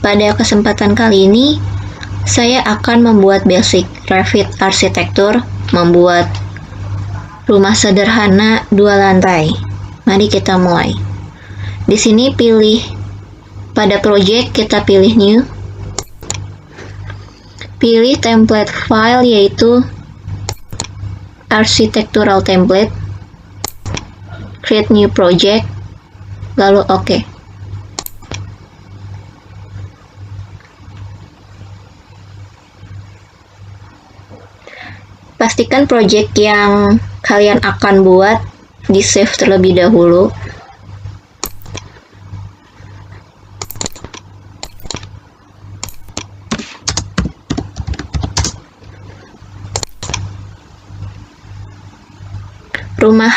Pada kesempatan kali ini, saya akan membuat basic Revit arsitektur, membuat rumah sederhana 2 lantai. Mari kita mulai. Di sini pada project kita pilih new. Pilih template file yaitu architectural template. Create new project, lalu OK. Pastikan project yang kalian akan buat di save terlebih dahulu. Rumah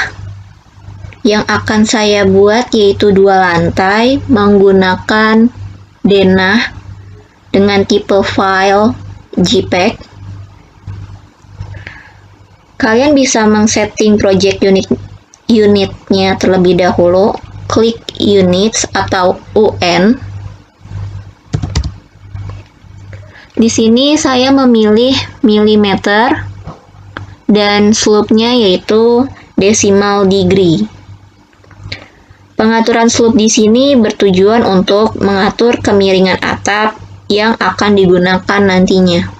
yang akan saya buat yaitu 2 lantai menggunakan denah dengan tipe file JPEG. Kalian bisa men-setting project unitnya terlebih dahulu. Klik units atau UN. Di sini saya memilih milimeter dan slope-nya yaitu decimal degree. Pengaturan slope di sini bertujuan untuk mengatur kemiringan atap yang akan digunakan nantinya.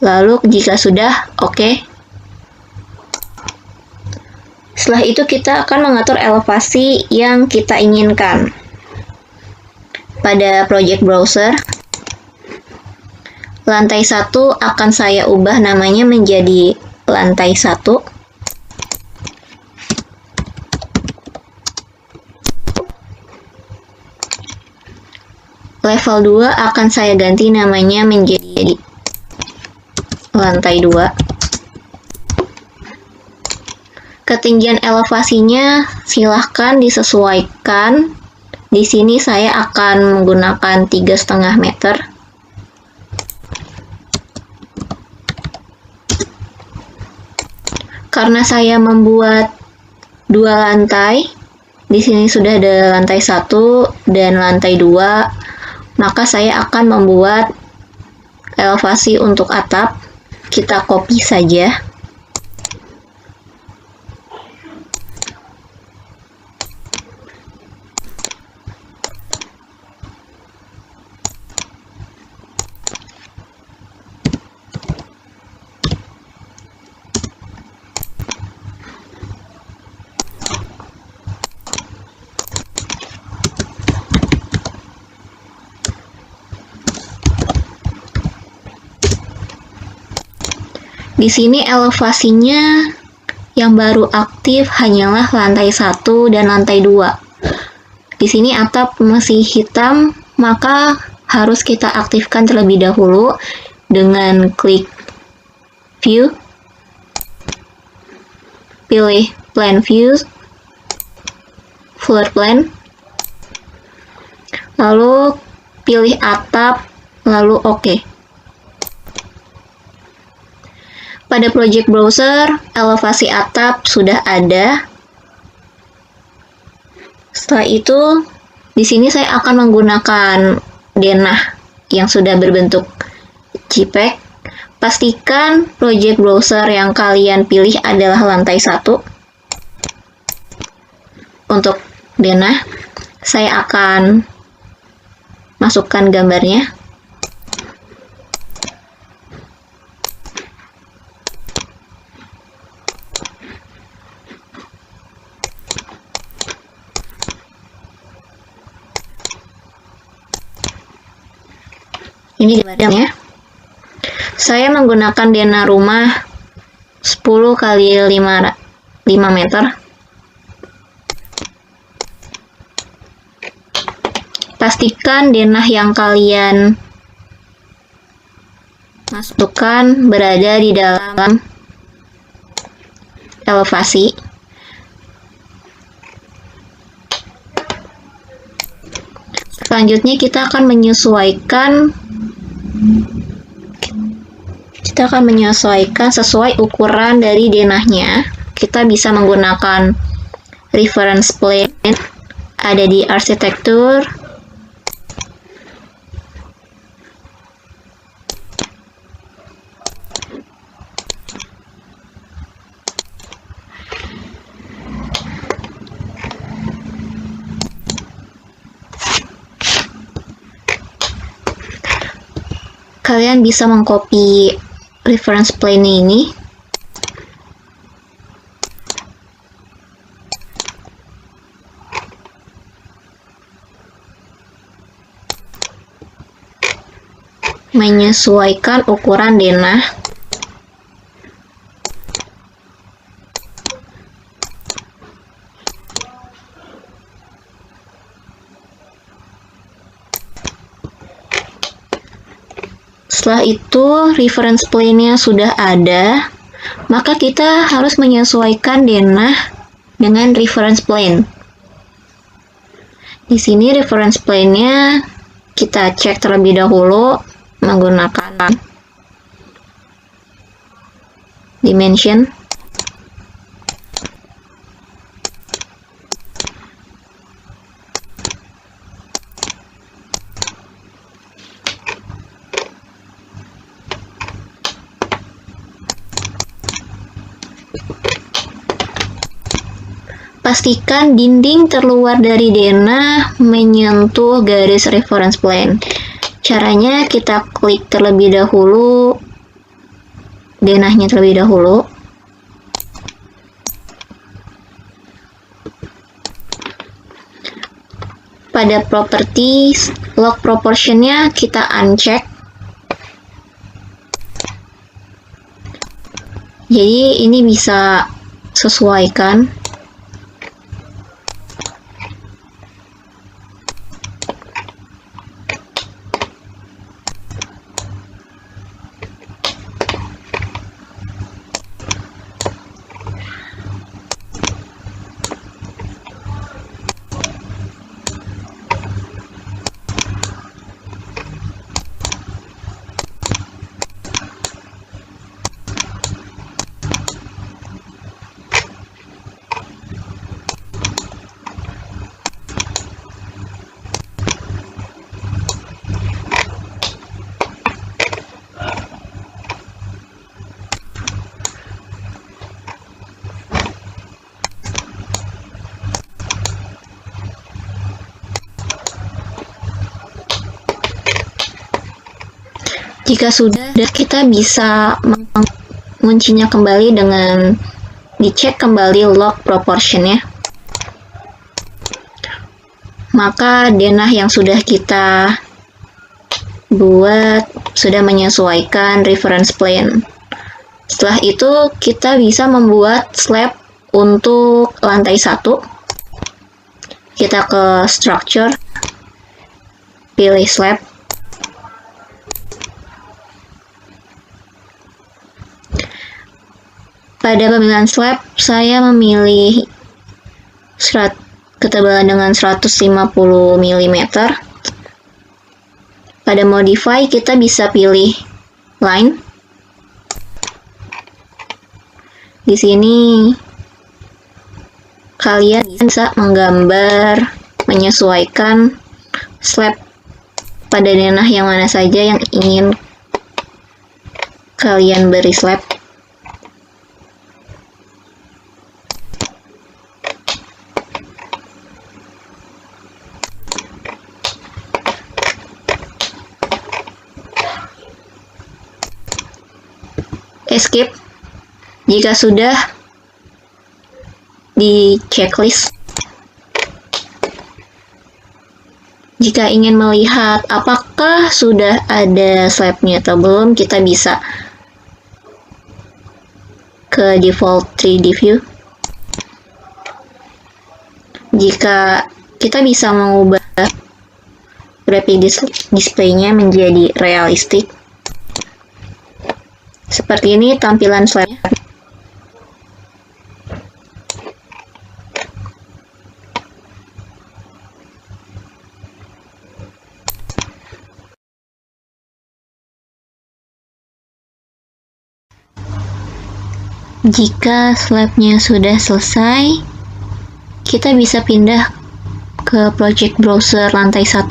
Lalu jika sudah, OK. Setelah itu kita akan mengatur elevasi yang kita inginkan. Pada project browser, lantai 1 akan saya ubah namanya menjadi lantai 1. Level 2 akan saya ganti namanya menjadi lantai 2. Ketinggian elevasinya silahkan disesuaikan. Di sini saya akan menggunakan 3,5 meter. Karena saya membuat 2 lantai, di sini sudah ada lantai 1 dan lantai 2, maka saya akan membuat elevasi untuk atap. Kita copy saja. Di sini elevasinya yang baru aktif hanyalah lantai 1 dan lantai 2. Di sini atap masih hitam, maka harus kita aktifkan terlebih dahulu dengan klik view, pilih plan view, floor plan, lalu pilih atap, lalu OK. Pada project browser, elevasi atap sudah ada. Setelah itu, di sini saya akan menggunakan denah yang sudah berbentuk JPEG. Pastikan project browser yang kalian pilih adalah lantai 1. Untuk denah, saya akan masukkan gambarnya. Ini gambarnya. Saya menggunakan denah rumah 10 kali 5 meter. Pastikan denah yang kalian masukkan berada di dalam elevasi. Selanjutnya kita akan menyesuaikan sesuai ukuran dari denahnya. Kita bisa menggunakan reference plane ada di arsitektur, kalian bisa mengcopy reference plane ini. Menyesuaikan ukuran denah. Setelah itu, reference plane-nya sudah ada, maka kita harus menyesuaikan denah dengan reference plane. Di sini reference plane-nya kita cek terlebih dahulu menggunakan dimension. Pastikan dinding terluar dari denah menyentuh garis reference plane. Caranya kita klik terlebih dahulu denahnya terlebih dahulu. Pada properties, log proportionnya kita uncheck. Jadi ini bisa sesuaikan. Jika sudah, kita bisa menguncinya kembali dengan dicek kembali log proportionnya. Maka denah yang sudah kita buat sudah menyesuaikan reference plane. Setelah itu kita bisa membuat slab untuk lantai 1. Kita ke structure, pilih slab. Pada pemilihan slab, saya memilih ketebalan dengan 150 mm. Pada modify, kita bisa pilih line. Di sini, kalian bisa menggambar, menyesuaikan slab pada denah yang mana saja yang ingin kalian beri slab. Escape jika sudah di checklist. Jika ingin melihat apakah sudah ada slabnya atau belum, kita bisa ke default 3D view. Jika kita bisa mengubah graphic display-nya menjadi realistik. Seperti ini tampilan slabnya. Jika slabnya sudah selesai, kita bisa pindah ke project browser lantai 1.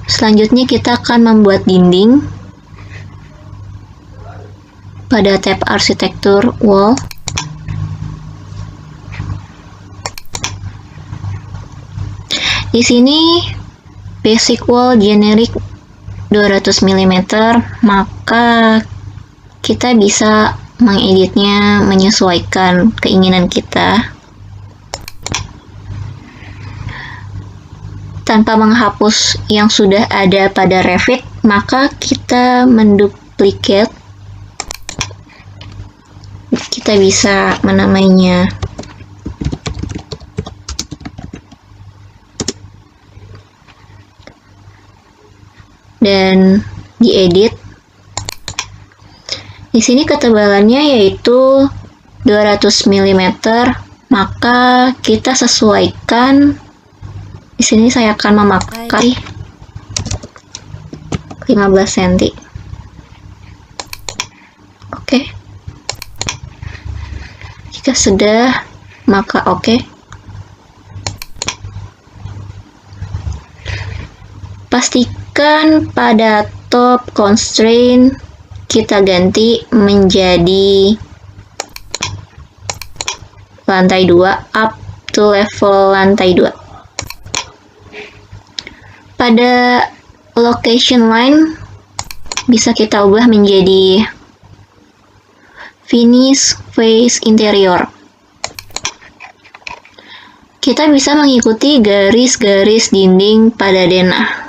Selanjutnya kita akan membuat dinding pada tab arsitektur wall. Di sini basic wall generic 200 mm, maka kita bisa mengeditnya menyesuaikan keinginan kita tanpa menghapus yang sudah ada pada Revit. Maka kita menduplikat, kita bisa menamainya dan diedit. Di sini ketebalannya yaitu 200 mm, maka kita sesuaikan. Di sini saya akan memakai 15 cm. Oke. Jika sudah, maka oke. Pastikan pada top constraint kita ganti menjadi lantai 2, up to level lantai 2. Pada location line bisa kita ubah menjadi finish face interior. Kita bisa mengikuti garis-garis dinding pada denah.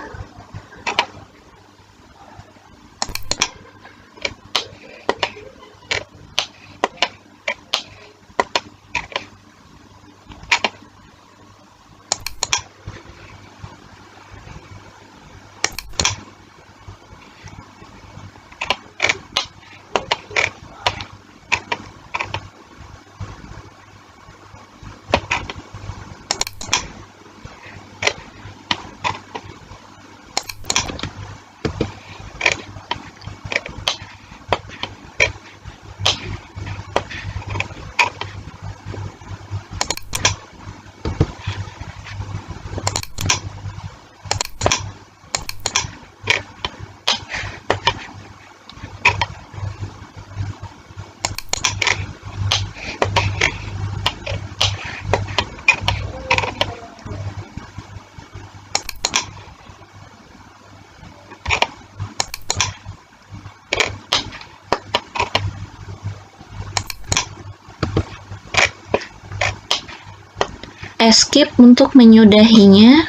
Escape untuk menyudahinya.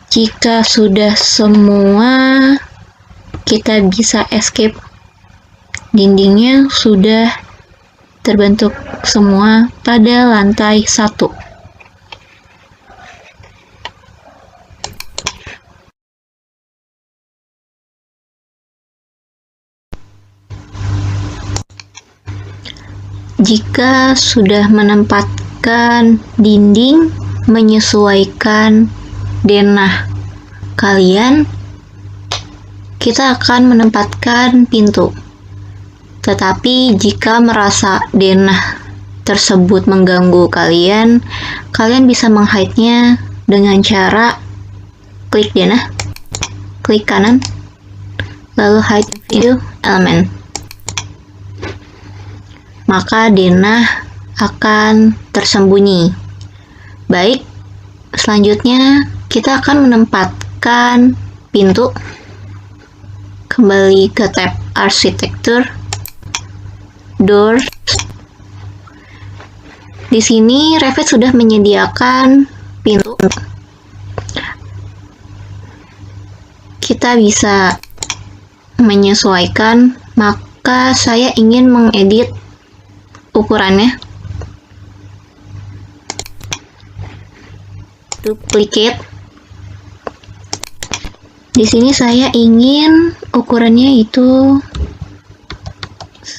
Jika sudah semua, kita bisa escape. Dindingnya sudah terbentuk semua pada lantai 1. Jika sudah menempatkan dinding menyesuaikan denah kalian, kita akan menempatkan pintu. Tetapi jika merasa denah tersebut mengganggu kalian bisa menghide-nya dengan cara klik denah, klik kanan, lalu hide video element. Maka denah akan tersembunyi. Baik, selanjutnya kita akan menempatkan pintu. Kembali ke tab arsitektur, doors. Di sini Revit sudah menyediakan pintu. Kita bisa menyesuaikan, maka saya ingin mengedit ukurannya. Duplicate. Di sini saya ingin ukurannya itu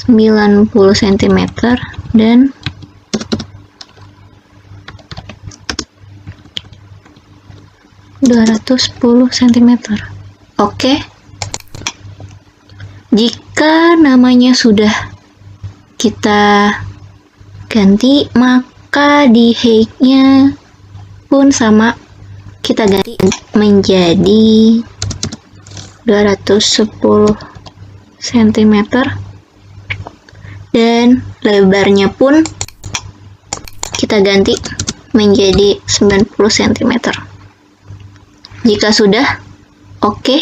90 cm dan 210 cm. Oke. Jika namanya sudah kita ganti, maka di height-nya pun sama, kita ganti menjadi 210 cm dan lebarnya pun kita ganti menjadi 90 cm. Jika sudah oke,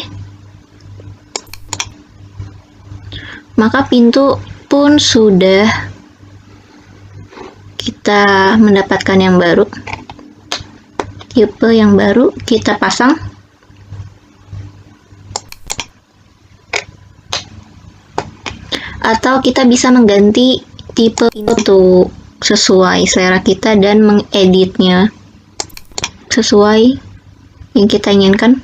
maka pintu pun sudah kita mendapatkan yang baru, tipe yang baru kita pasang. Atau kita bisa mengganti tipe pintu sesuai selera kita dan mengeditnya sesuai yang kita inginkan.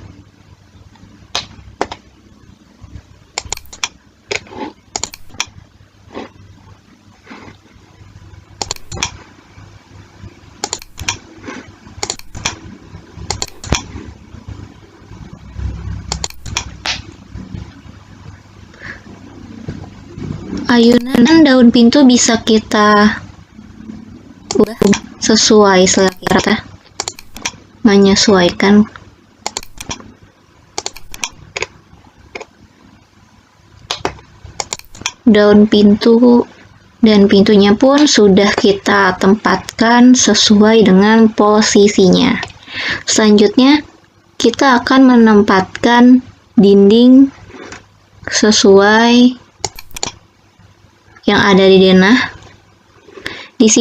Ayunan daun pintu bisa kita ubah sesuai selera kita, menyesuaikan. Daun pintu dan pintunya pun sudah kita tempatkan sesuai dengan posisinya. Selanjutnya, kita akan menempatkan dinding sesuai yang ada di denah. Di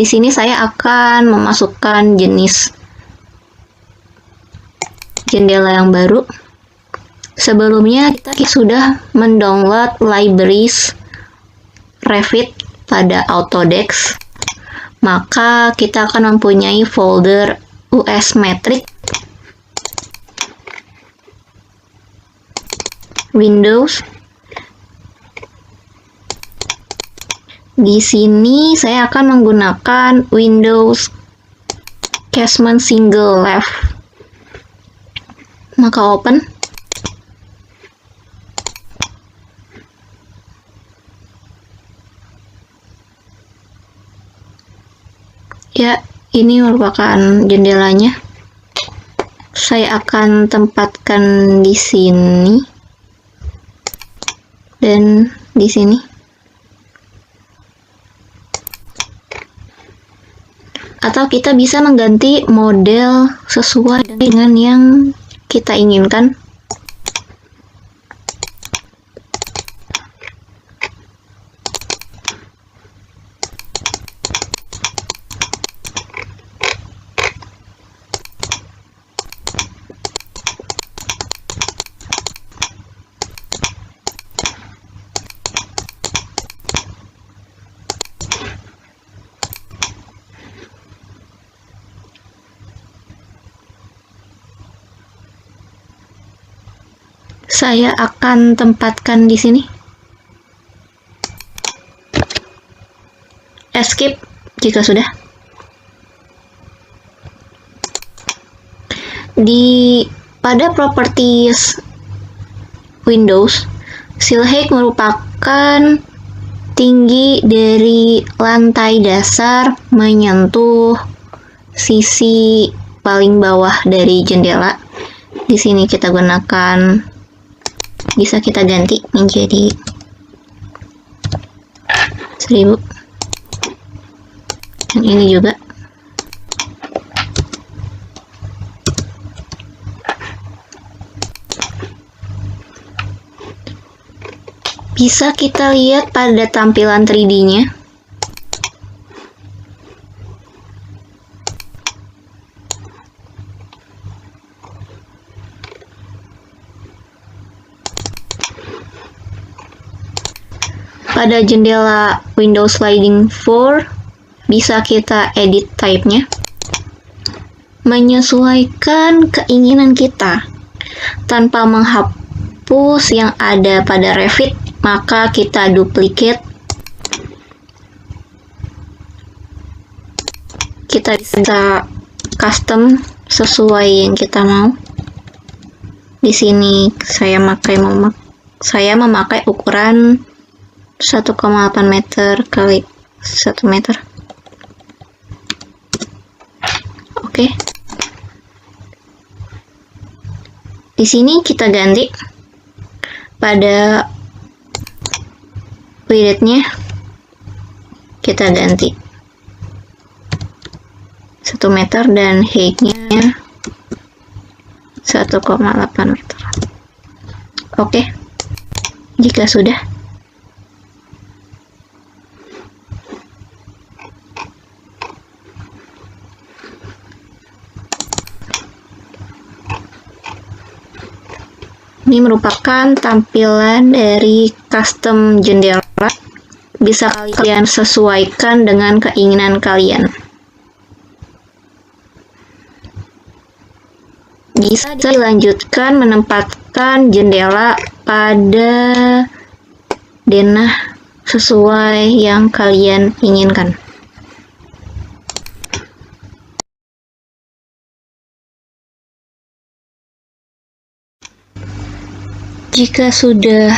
sini saya akan memasukkan jenis jendela yang baru. Sebelumnya kita sudah mendownload libraries Revit pada Autodesk, maka kita akan mempunyai folder US Matrix, Windows. Di sini saya akan menggunakan Windows Casement Single Leaf. Maka open. Ya, ini merupakan jendelanya. Saya akan tempatkan di sini dan di sini. Atau kita bisa mengganti model sesuai dengan yang kita inginkan. Saya akan tempatkan di sini. Escape jika sudah. Pada properties Windows, seal height merupakan tinggi dari lantai dasar menyentuh sisi paling bawah dari jendela. Di sini kita gunakan, bisa kita ganti menjadi 1000. Dan ini juga. Bisa kita lihat pada tampilan 3D-nya. Pada jendela Windows Sliding 4, bisa kita edit type-nya, menyesuaikan keinginan kita. Tanpa menghapus yang ada pada Revit, maka kita duplicate. Kita bisa custom sesuai yang kita mau. Di sini saya memakai ukuran 1,8 meter kali 1 meter. Oke. Di sini kita ganti pada width-nya, kita ganti 1 meter dan height-nya 1,8 meter. Oke. Jika sudah, ini merupakan tampilan dari custom jendela. Bisa kalian sesuaikan dengan keinginan kalian. Bisa dilanjutkan menempatkan jendela pada denah sesuai yang kalian inginkan. Jika sudah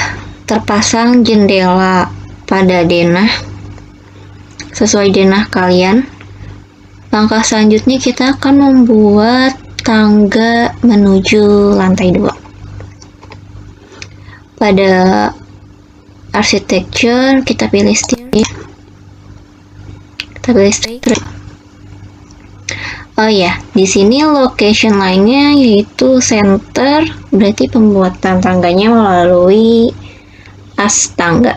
terpasang jendela pada denah sesuai denah kalian, langkah selanjutnya kita akan membuat tangga menuju lantai 2. Pada architecture kita pilih steel. Kita pilih straight. Oh ya, di sini location lainnya yaitu center, berarti pembuatan tangganya melalui as tangga.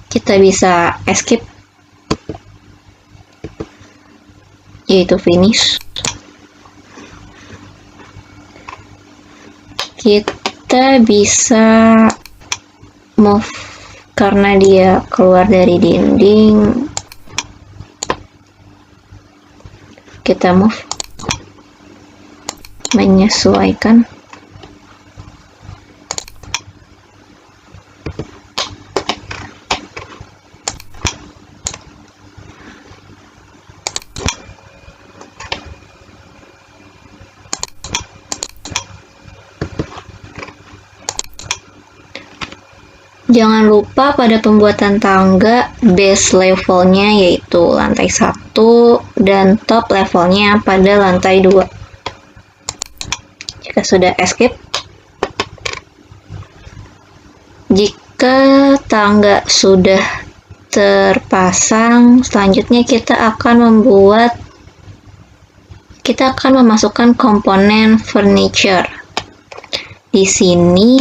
Kita bisa escape, yaitu finish. Kita bisa move karena dia keluar dari dinding. Kita move, menyesuaikan. Jangan lupa pada pembuatan tangga, base levelnya yaitu lantai 1 dan top levelnya pada lantai 2. Jika sudah escape, jika tangga sudah terpasang, selanjutnya kita akan memasukkan komponen furniture. Di sini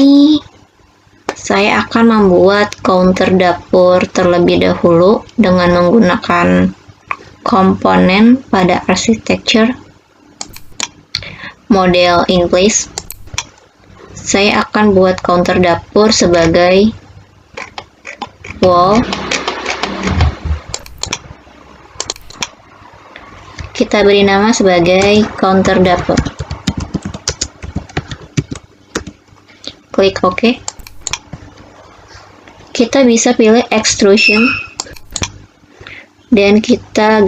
saya akan membuat counter dapur terlebih dahulu dengan menggunakan komponen pada architecture, model in place. Saya akan buat counter dapur sebagai wall. Kita beri nama sebagai counter dapur. Klik OK. Kita bisa pilih extrusion dan kita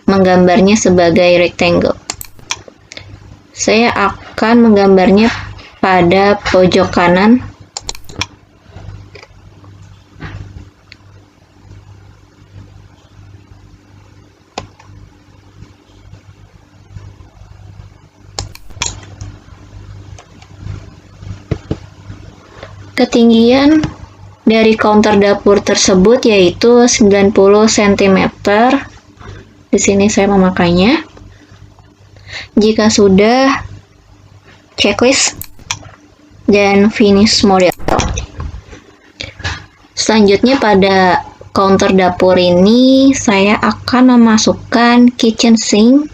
menggambarnya sebagai rectangle. Saya akan menggambarnya pada pojok kanan. Ketinggian dari counter dapur tersebut yaitu 90 cm. Di sini saya memakainya. Jika sudah, checklist dan finish model. Selanjutnya pada counter dapur ini saya akan memasukkan kitchen sink.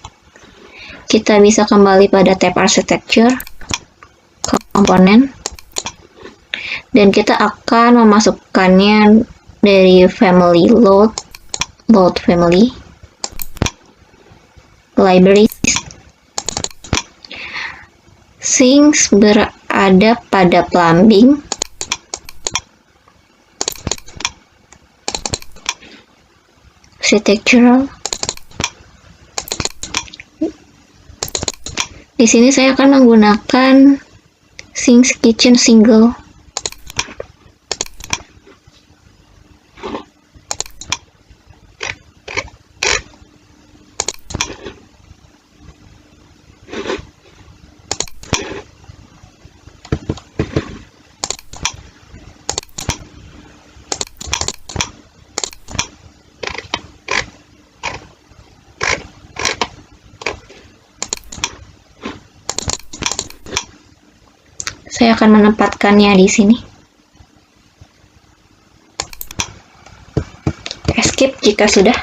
Kita bisa kembali pada tab architecture, komponen, dan kita akan memasukkannya dari family load family, library. Sinks berada pada plumbing. Architectural. Di sini saya akan menggunakan sinks kitchen single. Saya akan menempatkannya di sini. Escape jika sudah.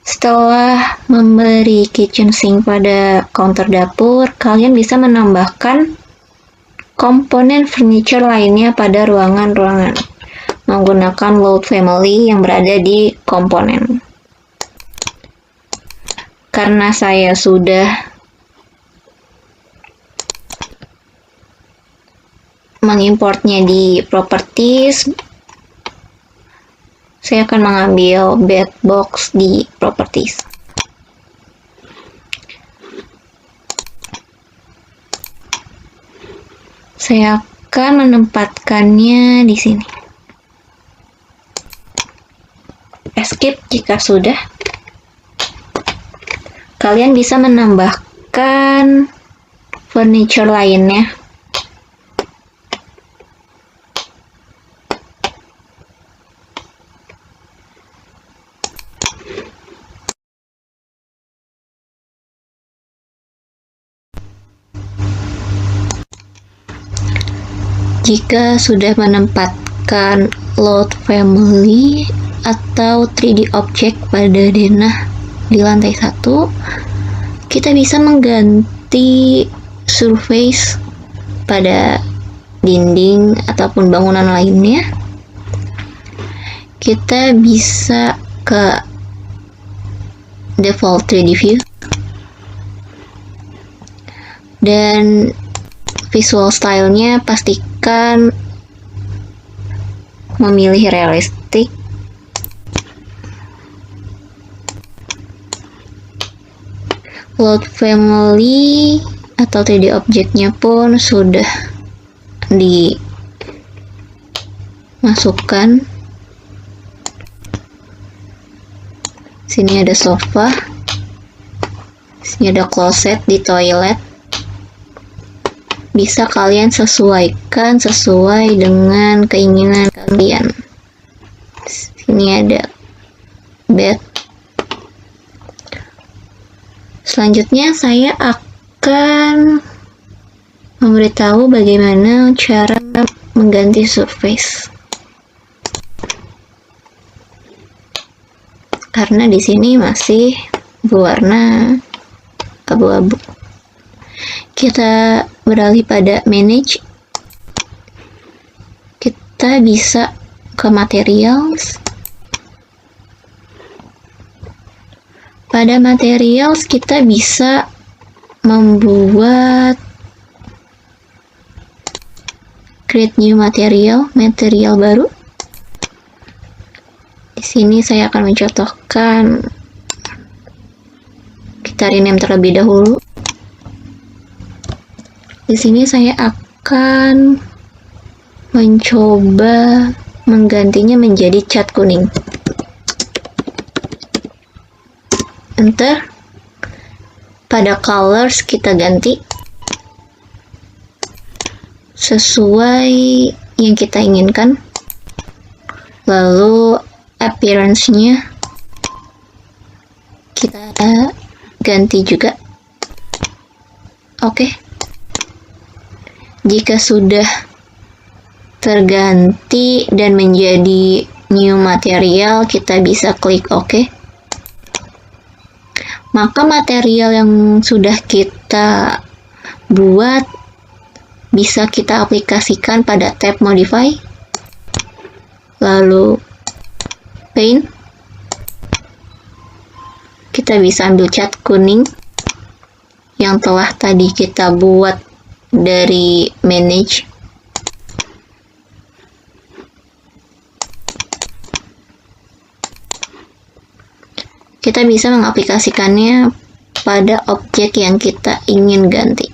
Setelah memberi kitchen sink pada counter dapur, kalian bisa menambahkan komponen furniture lainnya pada ruangan-ruangan menggunakan load family yang berada di komponen. Karena saya sudah mengimportnya di properties, saya akan mengambil bed box di properties. Saya akan menempatkannya di sini. Escape jika sudah. Kalian bisa menambahkan furniture lainnya. Jika sudah menempatkan load family atau 3D object pada denah di lantai 1, kita bisa mengganti surface pada dinding ataupun bangunan lainnya. Kita bisa ke default 3D view dan visual stylenya pastikan memilih realistik. Load family atau 3D objeknya pun sudah dimasukkan. Sini ada sofa, sini ada closet di toilet. Bisa kalian sesuaikan sesuai dengan keinginan kalian. Sini ada bed. Selanjutnya saya akan memberitahu bagaimana cara mengganti surface. Karena di sini masih berwarna abu-abu. Kita beralih pada manage. Kita bisa ke materials. Pada materials kita bisa membuat create new material baru. sini saya akan mencontohkan, kita rename terlebih dahulu. Di sini saya akan mencoba menggantinya menjadi cat kuning. Enter. Pada colors kita ganti sesuai yang kita inginkan. Lalu appearance-nya kita ganti juga. Oke. Jika sudah terganti dan menjadi new material, kita bisa klik OK. Maka material yang sudah kita buat bisa kita aplikasikan pada tab Modify, lalu Paint. Kita bisa ambil cat kuning yang telah tadi kita buat dari Manage. Kita bisa mengaplikasikannya pada objek yang kita ingin ganti.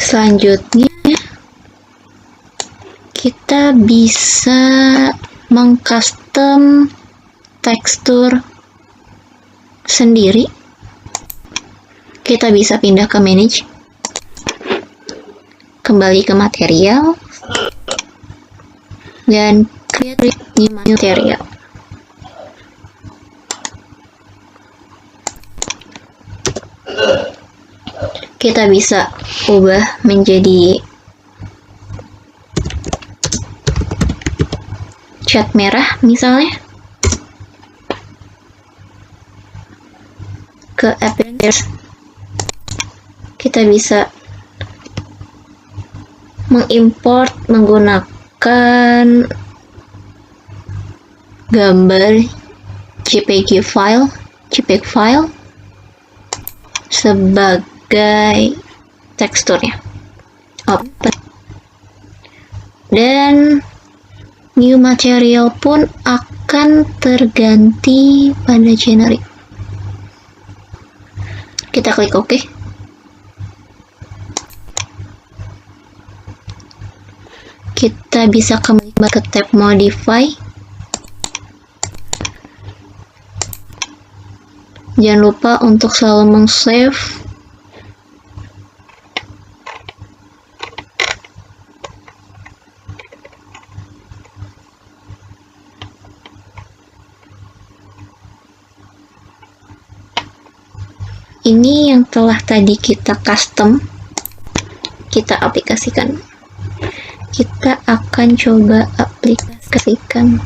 Selanjutnya, kita bisa mengcustom tekstur sendiri. Kita bisa pindah ke Manage, kembali ke Material, dan Create New Material. Kita bisa ubah menjadi cat merah misalnya. Ke Appearance, kita bisa mengimport menggunakan gambar JPG file sebagai teksturnya. Open. Dan new material pun akan terganti pada generic. Kita klik OK. Kita bisa kembali ke tab Modify. Jangan lupa untuk selalu meng-save ini yang telah tadi kita custom, kita aplikasikan. Kita akan coba aplikasikan.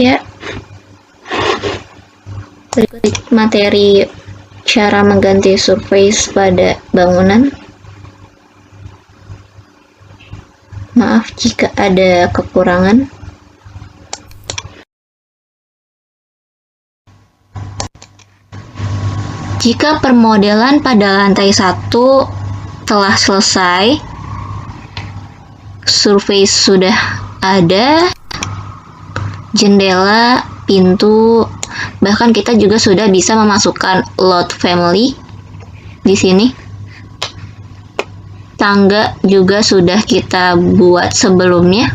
Ya, berikut materi cara mengganti surface pada bangunan. Maaf jika ada kekurangan. Jika permodelan pada lantai 1 telah selesai, surface sudah ada, jendela, pintu, Bahkan kita juga sudah bisa memasukkan load family di sini. Tangga juga sudah kita buat sebelumnya.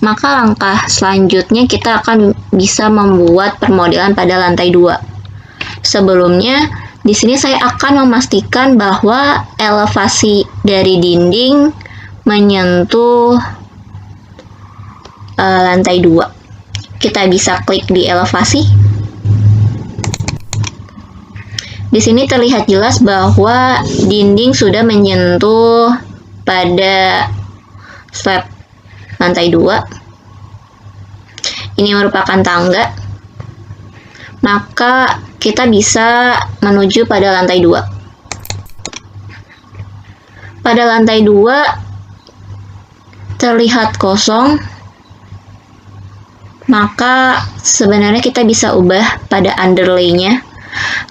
Maka langkah selanjutnya kita akan bisa membuat permodelan pada lantai 2. Sebelumnya, di sini saya akan memastikan bahwa elevasi dari dinding menyentuh lantai 2. Kita bisa klik di elevasi. Di sini terlihat jelas bahwa dinding sudah menyentuh pada slab lantai 2. Ini merupakan tangga. Maka kita bisa menuju pada lantai 2. Pada lantai 2 terlihat kosong, maka sebenarnya kita bisa ubah pada underlay-nya.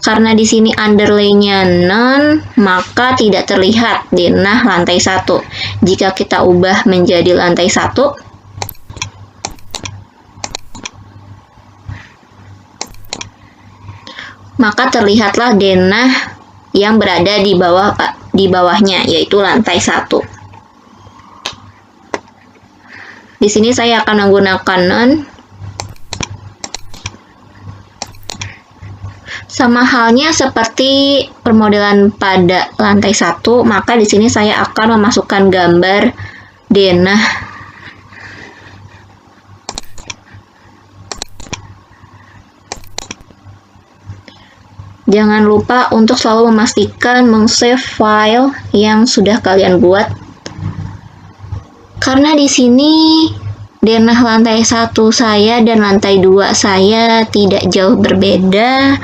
Karena di sini underlay-nya none, maka tidak terlihat denah lantai 1. Jika kita ubah menjadi lantai 1, maka terlihatlah denah yang berada di bawahnya, yaitu lantai 1. Di sini saya akan menggunakan none. Sama halnya seperti permodelan pada lantai 1, maka di sini saya akan memasukkan gambar denah. Jangan lupa untuk selalu memastikan meng-save file yang sudah kalian buat. Karena di sini denah lantai 1 saya dan lantai 2 saya tidak jauh berbeda,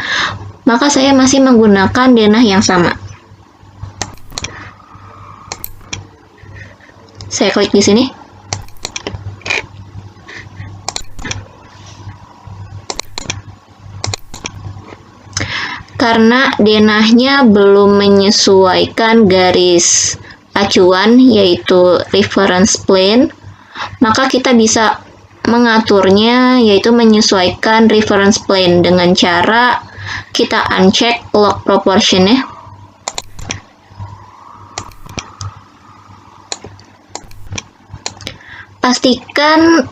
maka saya masih menggunakan denah yang sama. Saya klik di sini. Karena denahnya belum menyesuaikan garis acuan, yaitu reference plane, maka kita bisa mengaturnya, yaitu menyesuaikan reference plane dengan cara kita uncheck lock proportion-nya. Pastikan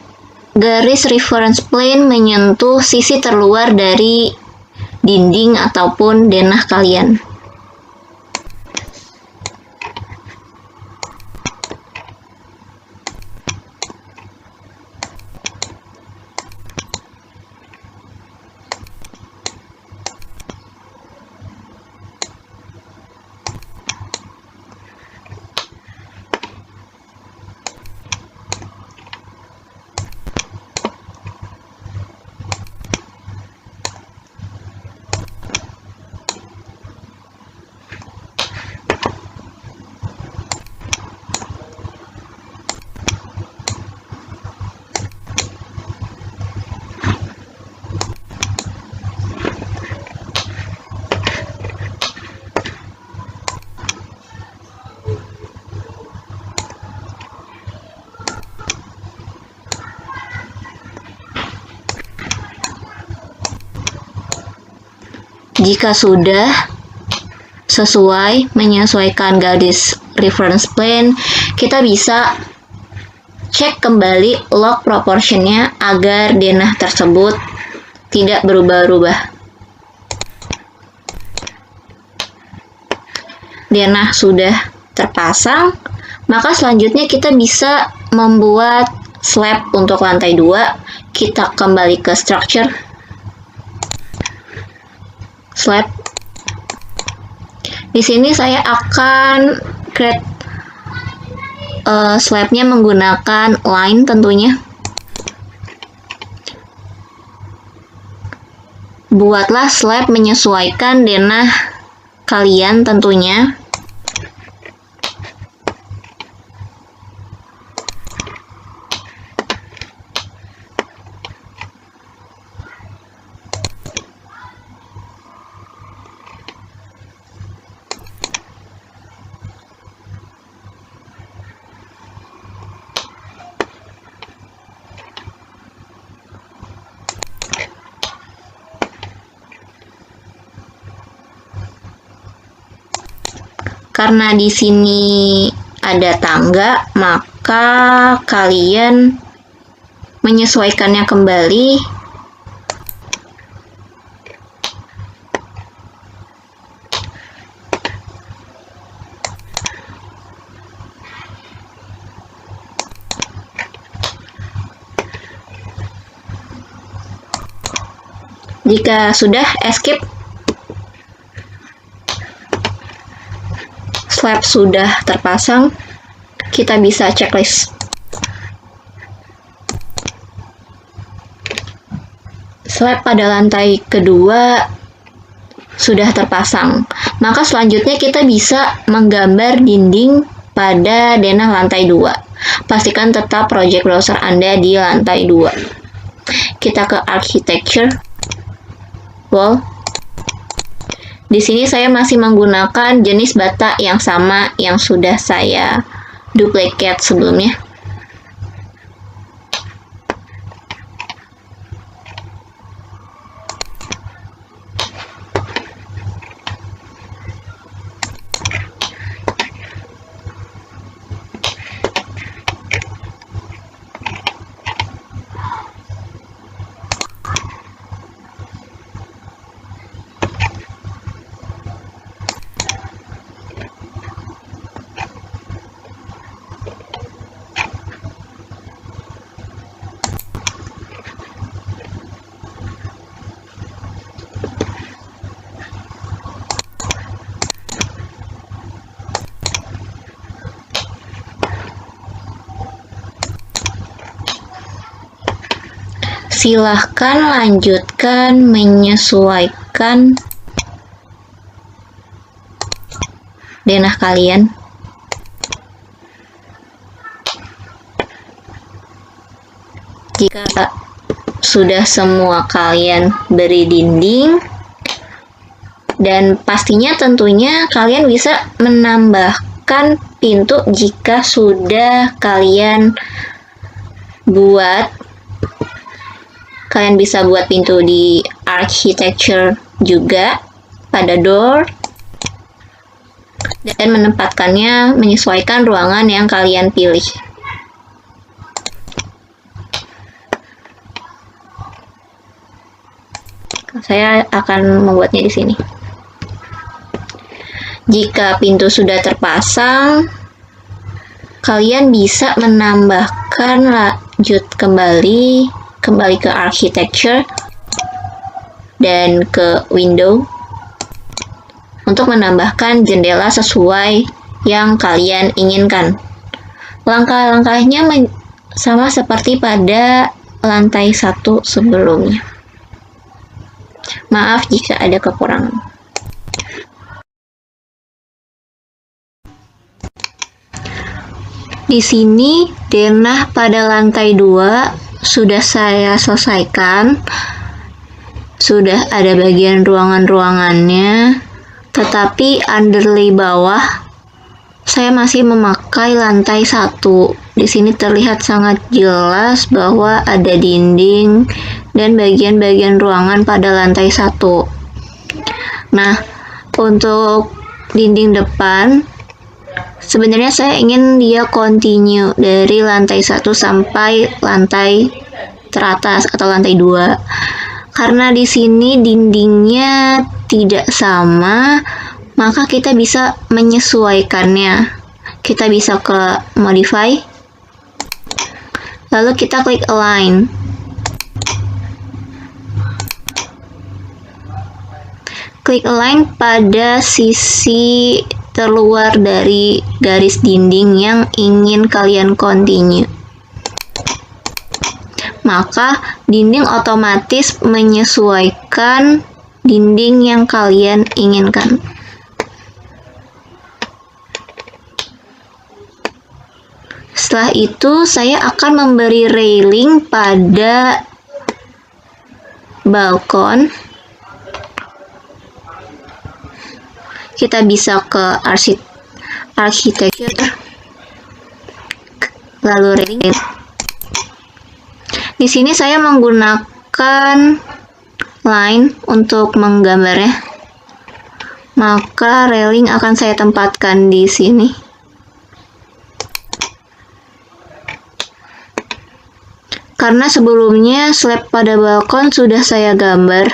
garis reference plane menyentuh sisi terluar dari dinding ataupun denah kalian. Jika sudah sesuai menyesuaikan garis reference plane, kita bisa cek kembali lock proportion-nya agar denah tersebut tidak berubah-ubah. Denah sudah terpasang, maka selanjutnya kita bisa membuat slab untuk lantai 2. Kita kembali ke structure, slab. Di sini saya akan create slabnya menggunakan line tentunya. Buatlah slab menyesuaikan denah kalian tentunya. Karena di sini ada tangga, maka kalian menyesuaikannya kembali. Jika sudah, escape. Slab sudah terpasang, kita bisa checklist. Slab pada lantai kedua sudah terpasang. Maka selanjutnya kita bisa menggambar dinding pada denah lantai 2. Pastikan tetap project browser Anda di lantai 2. Kita ke architecture, wall. Di sini saya masih menggunakan jenis bata yang sama yang sudah saya duplicate sebelumnya. Silahkan lanjutkan menyesuaikan denah kalian. Jika sudah semua kalian beri dinding, dan pastinya tentunya kalian bisa menambahkan pintu jika sudah kalian buat. Kalian bisa buat pintu di architecture juga pada door, dan menempatkannya menyesuaikan ruangan yang kalian pilih. Saya akan membuatnya di sini. Jika pintu sudah terpasang, kalian bisa menambahkan lanjut kembali ke architecture dan ke window untuk menambahkan jendela sesuai yang kalian inginkan. Langkah-langkahnya sama seperti pada lantai 1 sebelumnya. Maaf jika ada kekurangan. Di sini denah pada lantai 2 sudah saya selesaikan. Sudah ada bagian ruangan-ruangannya, tetapi underlay bawah saya masih memakai lantai 1. Di sini terlihat sangat jelas bahwa ada dinding dan bagian-bagian ruangan pada lantai 1. Nah, untuk dinding depan sebenarnya saya ingin dia continue dari lantai 1 sampai lantai teratas atau lantai 2. Karena di sini dindingnya tidak sama, maka kita bisa menyesuaikannya. Kita bisa ke modify, lalu kita klik align. Klik align pada sisi terluar dari garis dinding yang ingin kalian continue. Maka dinding otomatis menyesuaikan dinding yang kalian inginkan. Setelah itu saya akan memberi railing pada balkon. Kita bisa ke architecture, lalu railing. Di sini saya menggunakan line untuk menggambarnya. maka railing akan saya tempatkan di sini. Karena sebelumnya slab pada balkon sudah saya gambar.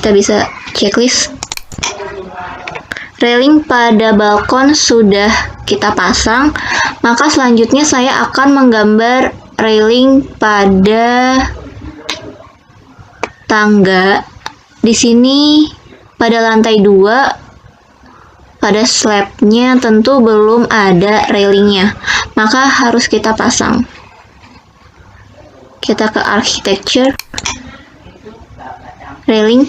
Kita bisa checklist. Railing pada balkon sudah kita pasang, maka selanjutnya saya akan menggambar railing pada tangga. Di sini pada lantai 2, pada slabnya tentu belum ada railingnya, maka harus kita pasang. Kita ke architecture, railing,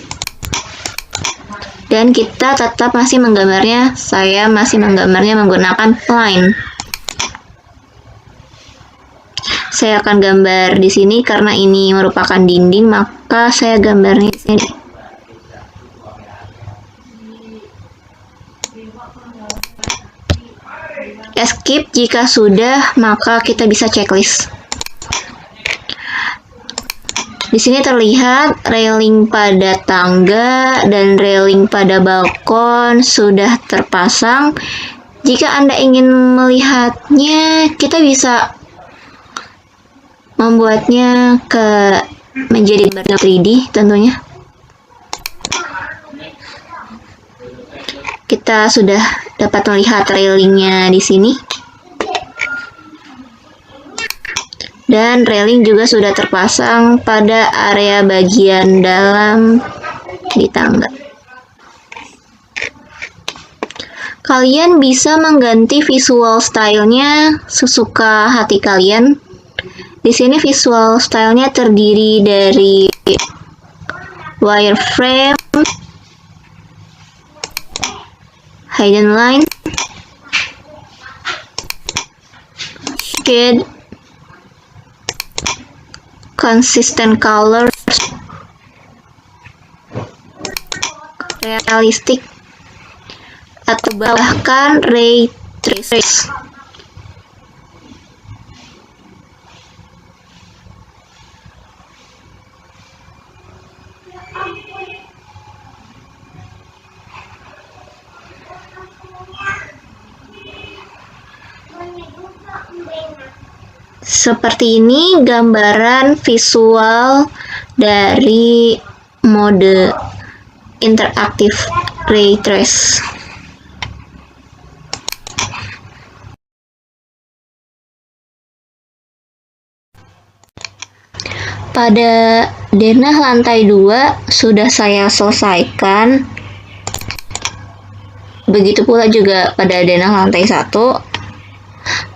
dan kita tetap masih menggambarnya. Saya masih menggambarnya menggunakan line. Saya akan gambar di sini karena ini merupakan dinding, maka saya gambarnya di sini. Escape jika sudah, maka kita bisa checklist. Di sini terlihat railing pada tangga dan railing pada balkon sudah terpasang. Jika Anda ingin melihatnya, kita bisa membuatnya menjadi gambar 3D tentunya. Kita sudah dapat melihat railingnya di sini. Dan railing juga sudah terpasang pada area bagian dalam di tangga. Kalian bisa mengganti visual stylenya sesuka hati kalian. Di sini visual stylenya terdiri dari wireframe, hidden line, shade, consistent colors, realistic, atau bahkan ray trace. Seperti ini gambaran visual dari mode interaktif ray trace. Pada denah lantai 2 sudah saya selesaikan. Begitu pula juga pada denah lantai 1.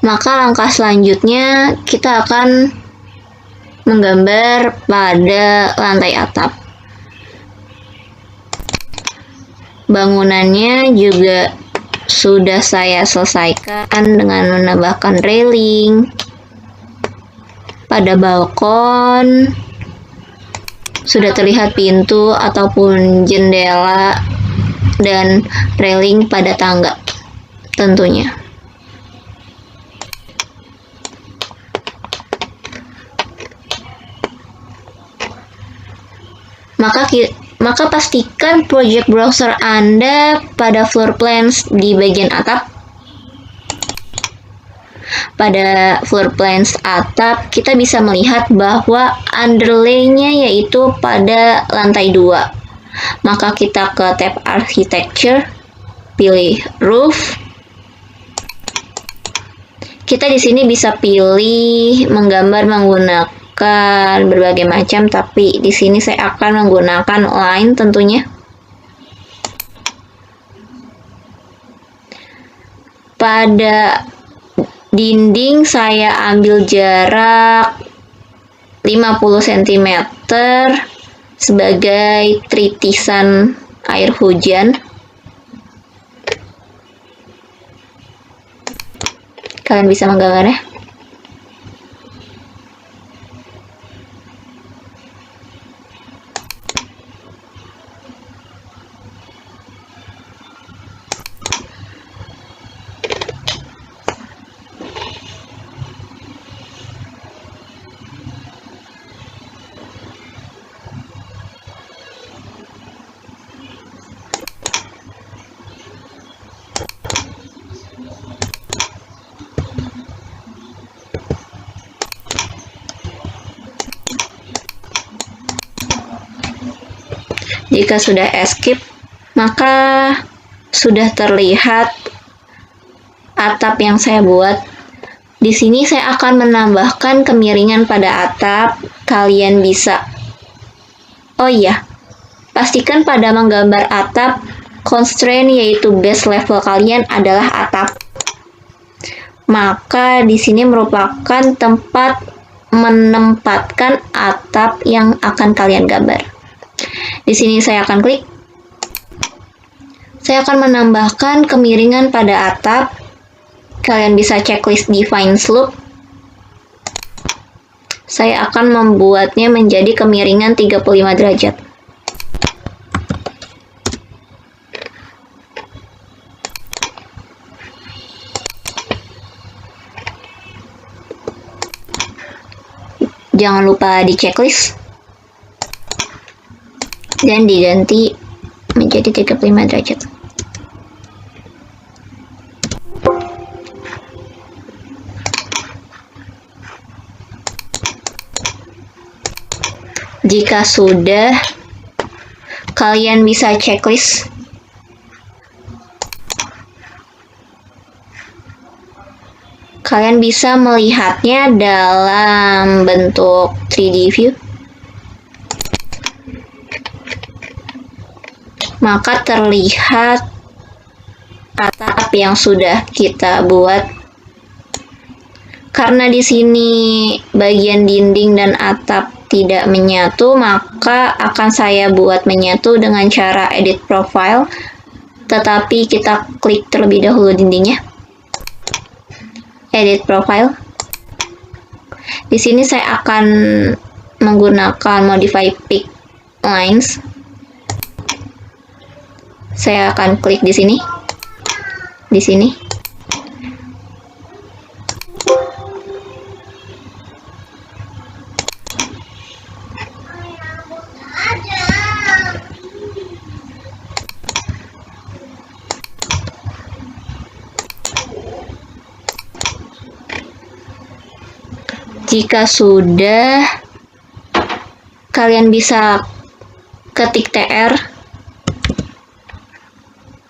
Maka langkah selanjutnya kita akan menggambar pada lantai atap. Bangunannya juga sudah saya selesaikan dengan menambahkan railing. Pada balkon sudah terlihat pintu ataupun jendela dan railing pada tangga tentunya. Maka pastikan project browser Anda pada floor plans di bagian atap. Pada floor plans atap, kita bisa melihat bahwa underlay-nya yaitu pada lantai 2. Maka kita ke tab architecture, pilih roof. Kita di sini bisa pilih menggambar menggunakan berbagai macam, tapi di sini saya akan menggunakan line tentunya. Pada dinding saya ambil jarak 50 cm sebagai tritisan air hujan. Kalian bisa menggambarnya. Jika sudah escape, maka sudah terlihat atap yang saya buat. Di sini saya akan menambahkan kemiringan pada atap. Kalian bisa. Oh iya, pastikan pada menggambar atap, constraint yaitu base level kalian adalah atap. Maka di sini merupakan tempat menempatkan atap yang akan kalian gambar. Di sini saya akan klik. Saya akan menambahkan kemiringan pada atap. Kalian bisa checklist define slope. Saya akan membuatnya menjadi kemiringan 35 derajat. Jangan lupa di checklist dan diganti menjadi 35 derajat. Jika sudah, kalian bisa checklist. Kalian bisa melihatnya dalam bentuk 3D view. Maka terlihat atap yang sudah kita buat. Karena di sini bagian dinding dan atap tidak menyatu, maka akan saya buat menyatu dengan cara edit profile. Tetapi kita klik terlebih dahulu dindingnya. Edit profile. Di sini saya akan menggunakan modify pick lines. Saya akan klik di sini. Di sini. Jika sudah, kalian bisa ketik TR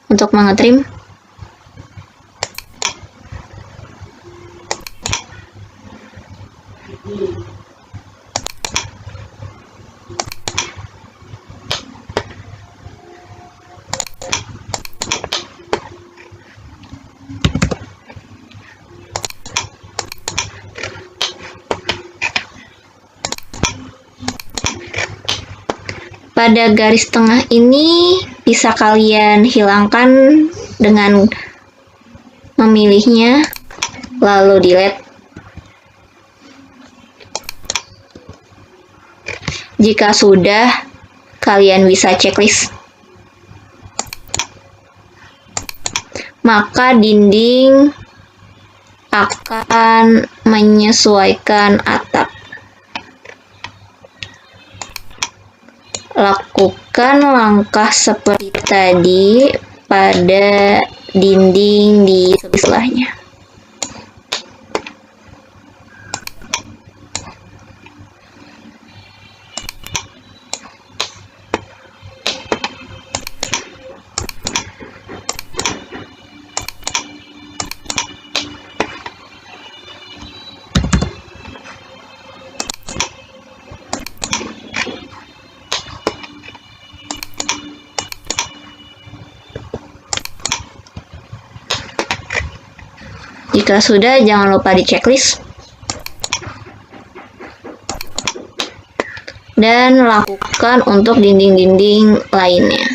untuk mengetrim. Pada garis tengah ini bisa kalian hilangkan dengan memilihnya, lalu delete. Jika sudah, kalian bisa checklist. Maka dinding akan menyesuaikan atap. Lakukan langkah seperti tadi pada dinding di sebelahnya. Jika sudah, jangan lupa di checklist dan lakukan untuk dinding-dinding lainnya.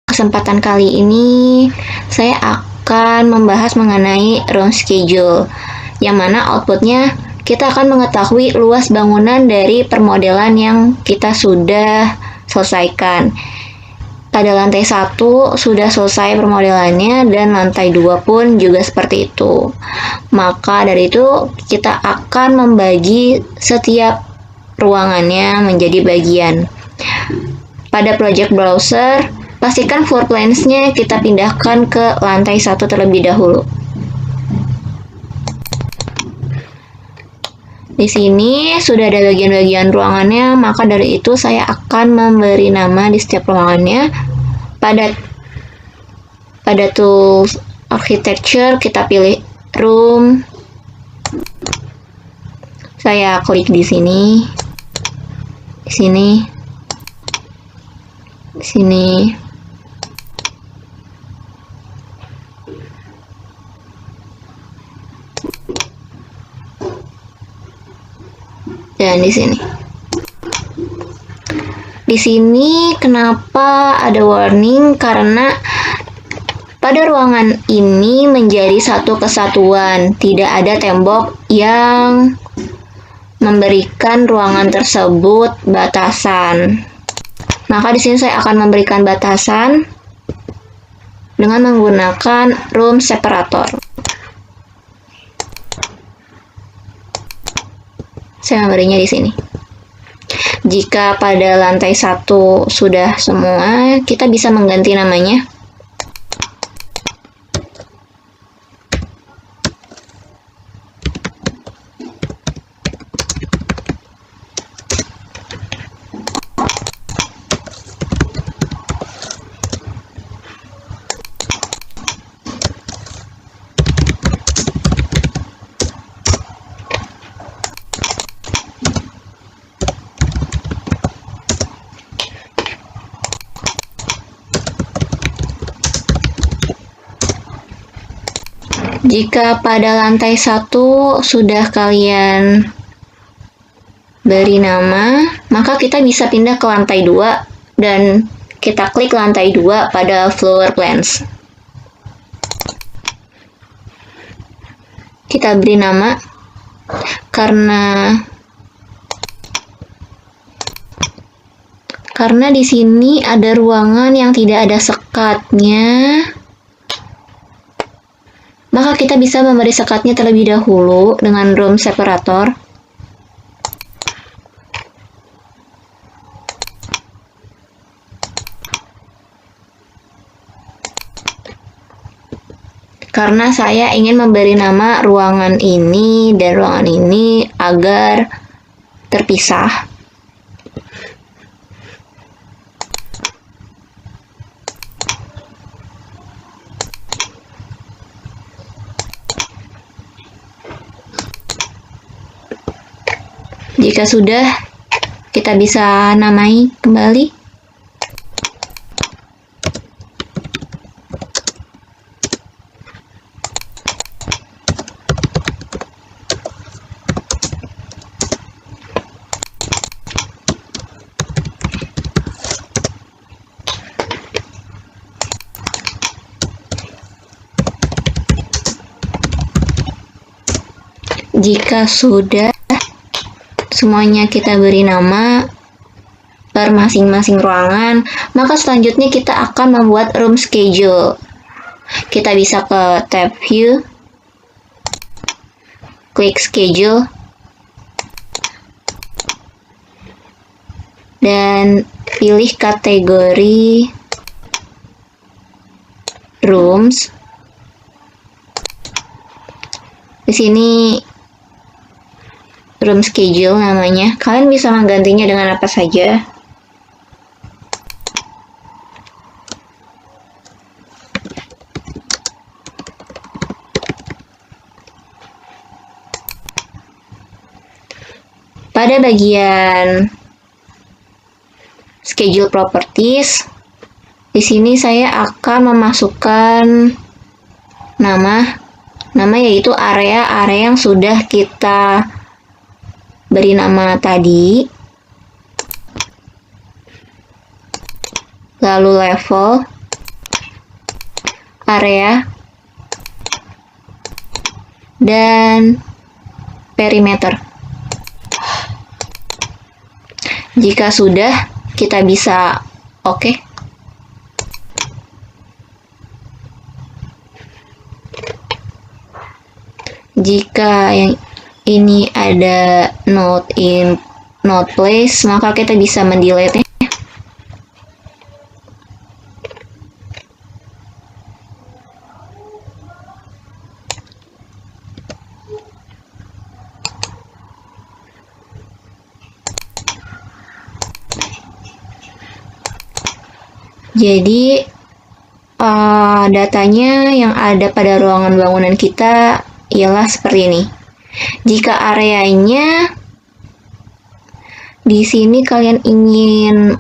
Kesempatan kali ini saya akan membahas mengenai round schedule, yang mana outputnya kita akan mengetahui luas bangunan dari permodelan yang kita sudah selesaikan. Pada lantai 1 sudah selesai permodelannya dan lantai 2 pun juga seperti itu. Maka dari itu kita akan membagi setiap ruangannya menjadi bagian. Pada project browser Pastikan floor plans-nya kita pindahkan ke lantai 1 terlebih dahulu. Di sini sudah ada bagian-bagian ruangannya, maka dari itu saya akan memberi nama di setiap ruangannya. Pada tools architecture kita pilih room. Saya klik di sini, di sini, di sini. Dan di sini. Di sini kenapa ada warning? Karena pada ruangan ini menjadi satu kesatuan, tidak ada tembok yang memberikan ruangan tersebut batasan. Maka di sini saya akan memberikan batasan dengan menggunakan room separator. Saya memberinya di sini. Jika pada lantai 1 sudah semua, kita bisa mengganti namanya. Jika pada lantai 1 sudah kalian beri nama, maka kita bisa pindah ke lantai 2 dan kita klik lantai 2 pada floor plans. Kita beri nama karena di sini ada ruangan yang tidak ada sekatnya. Maka kita bisa memberi sekatnya terlebih dahulu dengan room separator. Karena saya ingin memberi nama ruangan ini dan ruangan ini agar terpisah. Jika sudah, kita bisa namai kembali. Jika sudah, semuanya kita beri nama per masing-masing ruangan, maka selanjutnya kita akan membuat room schedule. Kita bisa ke tab view, klik schedule, dan pilih kategori rooms. Di sini room schedule namanya. Kalian bisa menggantinya dengan apa saja. Pada bagian schedule properties, di sini saya akan memasukkan nama yaitu area yang sudah kita beri nama tadi, lalu level, area, dan perimeter. Jika sudah, kita bisa oke. Jika yang ini ada not place, maka kita bisa mendelete-nya. Jadi datanya yang ada pada ruangan bangunan kita ialah seperti ini. Jika areanya di sini kalian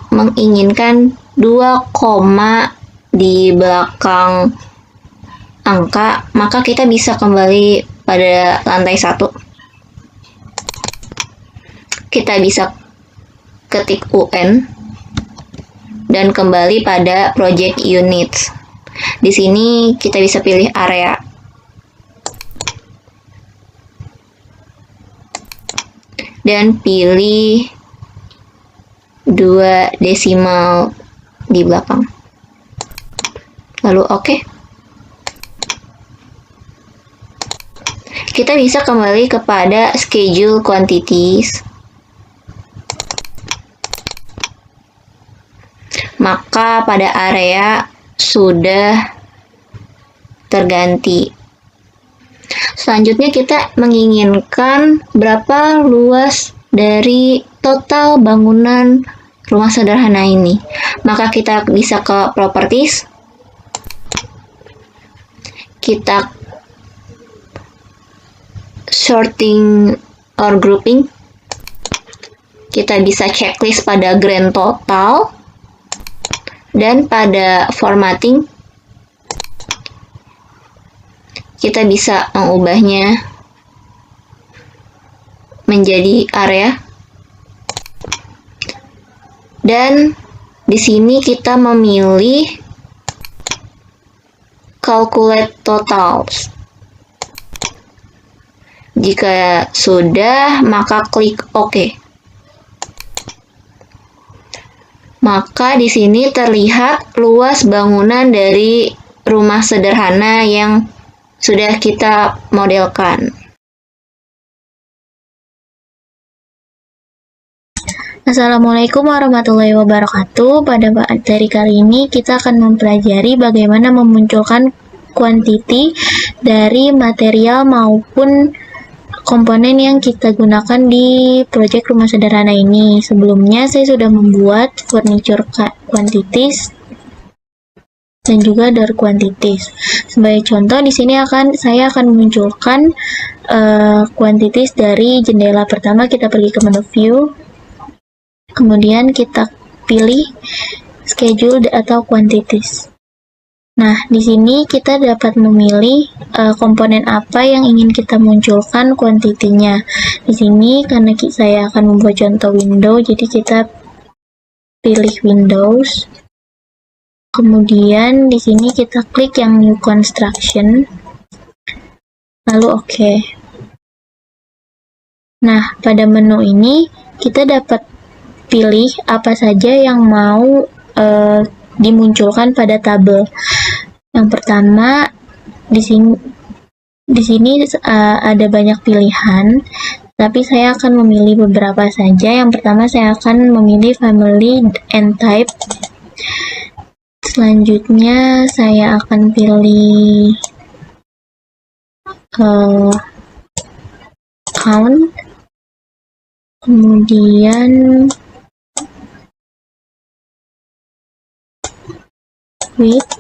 menginginkan 2 koma di belakang angka, maka kita bisa kembali pada lantai 1. Kita bisa ketik UN dan kembali pada project units. Di sini kita bisa pilih area. Dan pilih 2 desimal di belakang. Lalu oke. Kita bisa kembali kepada schedule quantities. Maka pada area sudah terganti. Selanjutnya kita menginginkan berapa luas dari total bangunan rumah sederhana ini. Maka kita bisa ke properties. Kita sorting or grouping. Kita bisa checklist pada grand total. Dan pada formatting, kita bisa mengubahnya menjadi area. Dan di sini kita memilih calculate totals. Jika sudah, maka klik OK. Maka di sini terlihat luas bangunan dari rumah sederhana yang sudah kita modelkan. Assalamualaikum warahmatullahi wabarakatuh. Pada materi kali ini kita akan mempelajari bagaimana memunculkan kuantiti dari material maupun komponen yang kita gunakan di proyek rumah sederhana ini. Sebelumnya saya sudah membuat furniture quantities dan juga door quantities. Sebagai contoh di sini saya akan memunculkan quantities dari jendela. Pertama kita pergi ke menu view. Kemudian kita pilih schedule atau quantities. Nah, di sini kita dapat memilih komponen apa yang ingin kita munculkan kuantitinya. Di sini karena saya akan membuat contoh window, jadi kita pilih Windows. Kemudian di sini kita klik yang new construction. Lalu OK. Nah, pada menu ini kita dapat pilih apa saja yang mau dimunculkan pada tabel. Yang pertama di sini ada banyak pilihan, tapi saya akan memilih beberapa saja. Yang pertama saya akan memilih family and type. Selanjutnya saya akan pilih count. Kemudian width.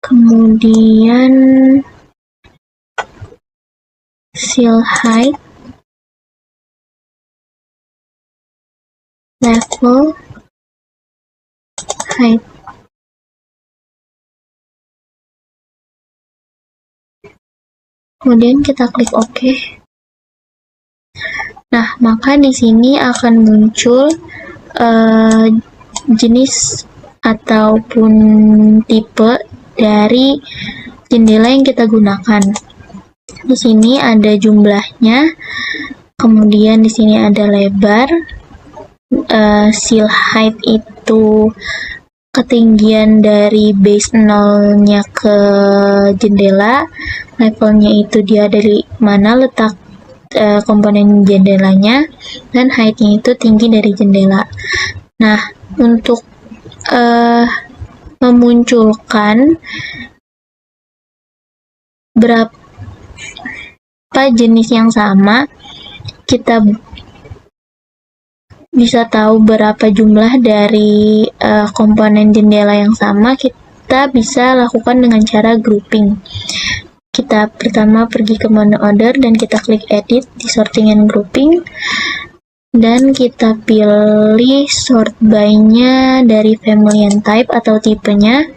Kemudian seal height, level, height. Kemudian kita klik OK. Nah, maka di sini akan muncul jenis ataupun tipe dari jendela yang kita gunakan. Di sini ada jumlahnya, kemudian di sini ada lebar, seal height itu ketinggian dari base 0-nya ke jendela, levelnya itu dia dari mana letak komponen jendelanya, dan height-nya itu tinggi dari jendela. Nah, untuk memunculkan berapa beberapa jenis yang sama, kita bisa tahu berapa jumlah dari komponen jendela yang sama, kita bisa lakukan dengan cara grouping. Kita pertama pergi ke menu order dan kita klik edit di sorting and grouping, dan kita pilih sort by-nya dari family and type atau tipenya.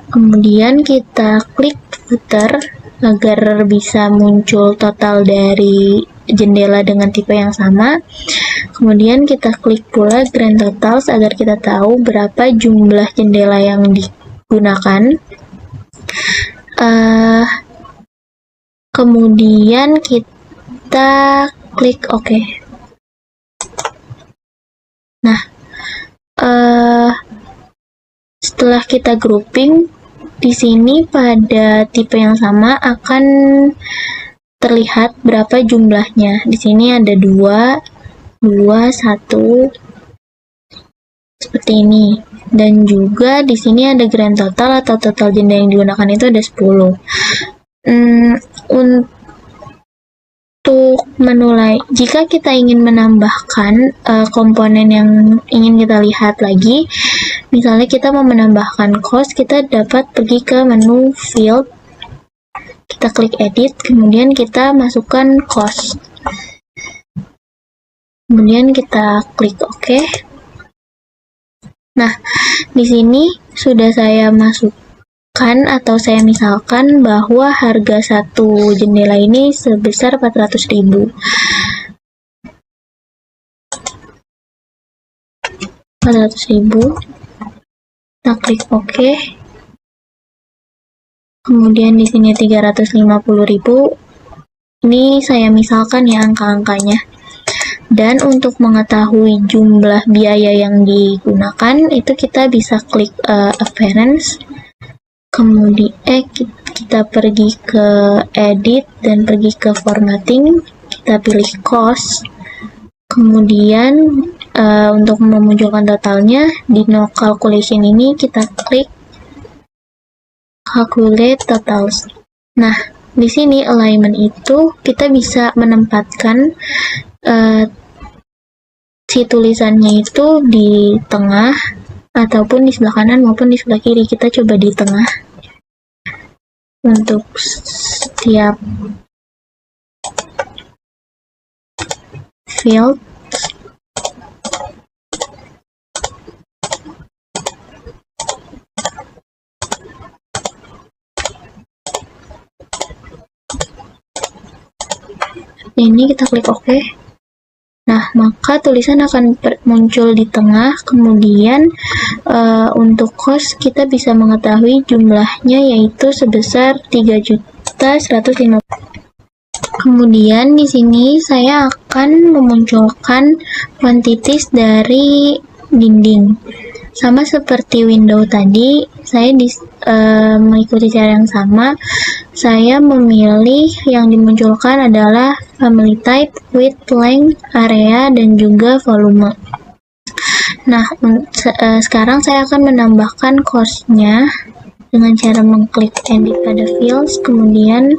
Kemudian kita klik footer agar bisa muncul total dari jendela dengan tipe yang sama. Kemudian kita klik pula grand totals agar kita tahu berapa jumlah jendela yang digunakan. Kemudian kita klik OK. Nah, setelah kita grouping, di sini pada tipe yang sama akan terlihat berapa jumlahnya. Di sini ada 2, 1, seperti ini. Dan juga di sini ada grand total atau total jendela yang digunakan itu ada 10. Untuk menilai, jika kita ingin menambahkan komponen yang ingin kita lihat lagi, misalnya kita mau menambahkan cost, kita dapat pergi ke menu field, kita klik edit, kemudian kita masukkan cost, kemudian kita klik OK. Nah, di sini sudah saya masukkan atau saya misalkan bahwa harga satu jendela ini sebesar 400.000. 400.000. Kita klik OK. Kemudian di sini 350.000. Ini saya misalkan ya angka-angkanya. Dan untuk mengetahui jumlah biaya yang digunakan, itu kita bisa klik appearance. Kemudian kita pergi ke edit dan pergi ke formatting, kita pilih cost. Kemudian untuk memunculkan totalnya di no calculation ini kita klik calculate totals. Nah, di sini alignment itu kita bisa menempatkan si tulisannya itu di tengah ataupun di sebelah kanan maupun di sebelah kiri. Kita coba di tengah. Untuk setiap field ini kita klik OK. Nah, maka tulisan akan muncul di tengah. Kemudian untuk cost kita bisa mengetahui jumlahnya yaitu sebesar 3.150.000. Kemudian di sini saya akan memunculkan quantities dari dinding. Sama seperti window tadi, saya mengikuti cara yang sama. Saya memilih yang dimunculkan adalah family type, width, length, area, dan juga volume. Nah, sekarang saya akan menambahkan cost-nya dengan cara mengklik edit pada fields, kemudian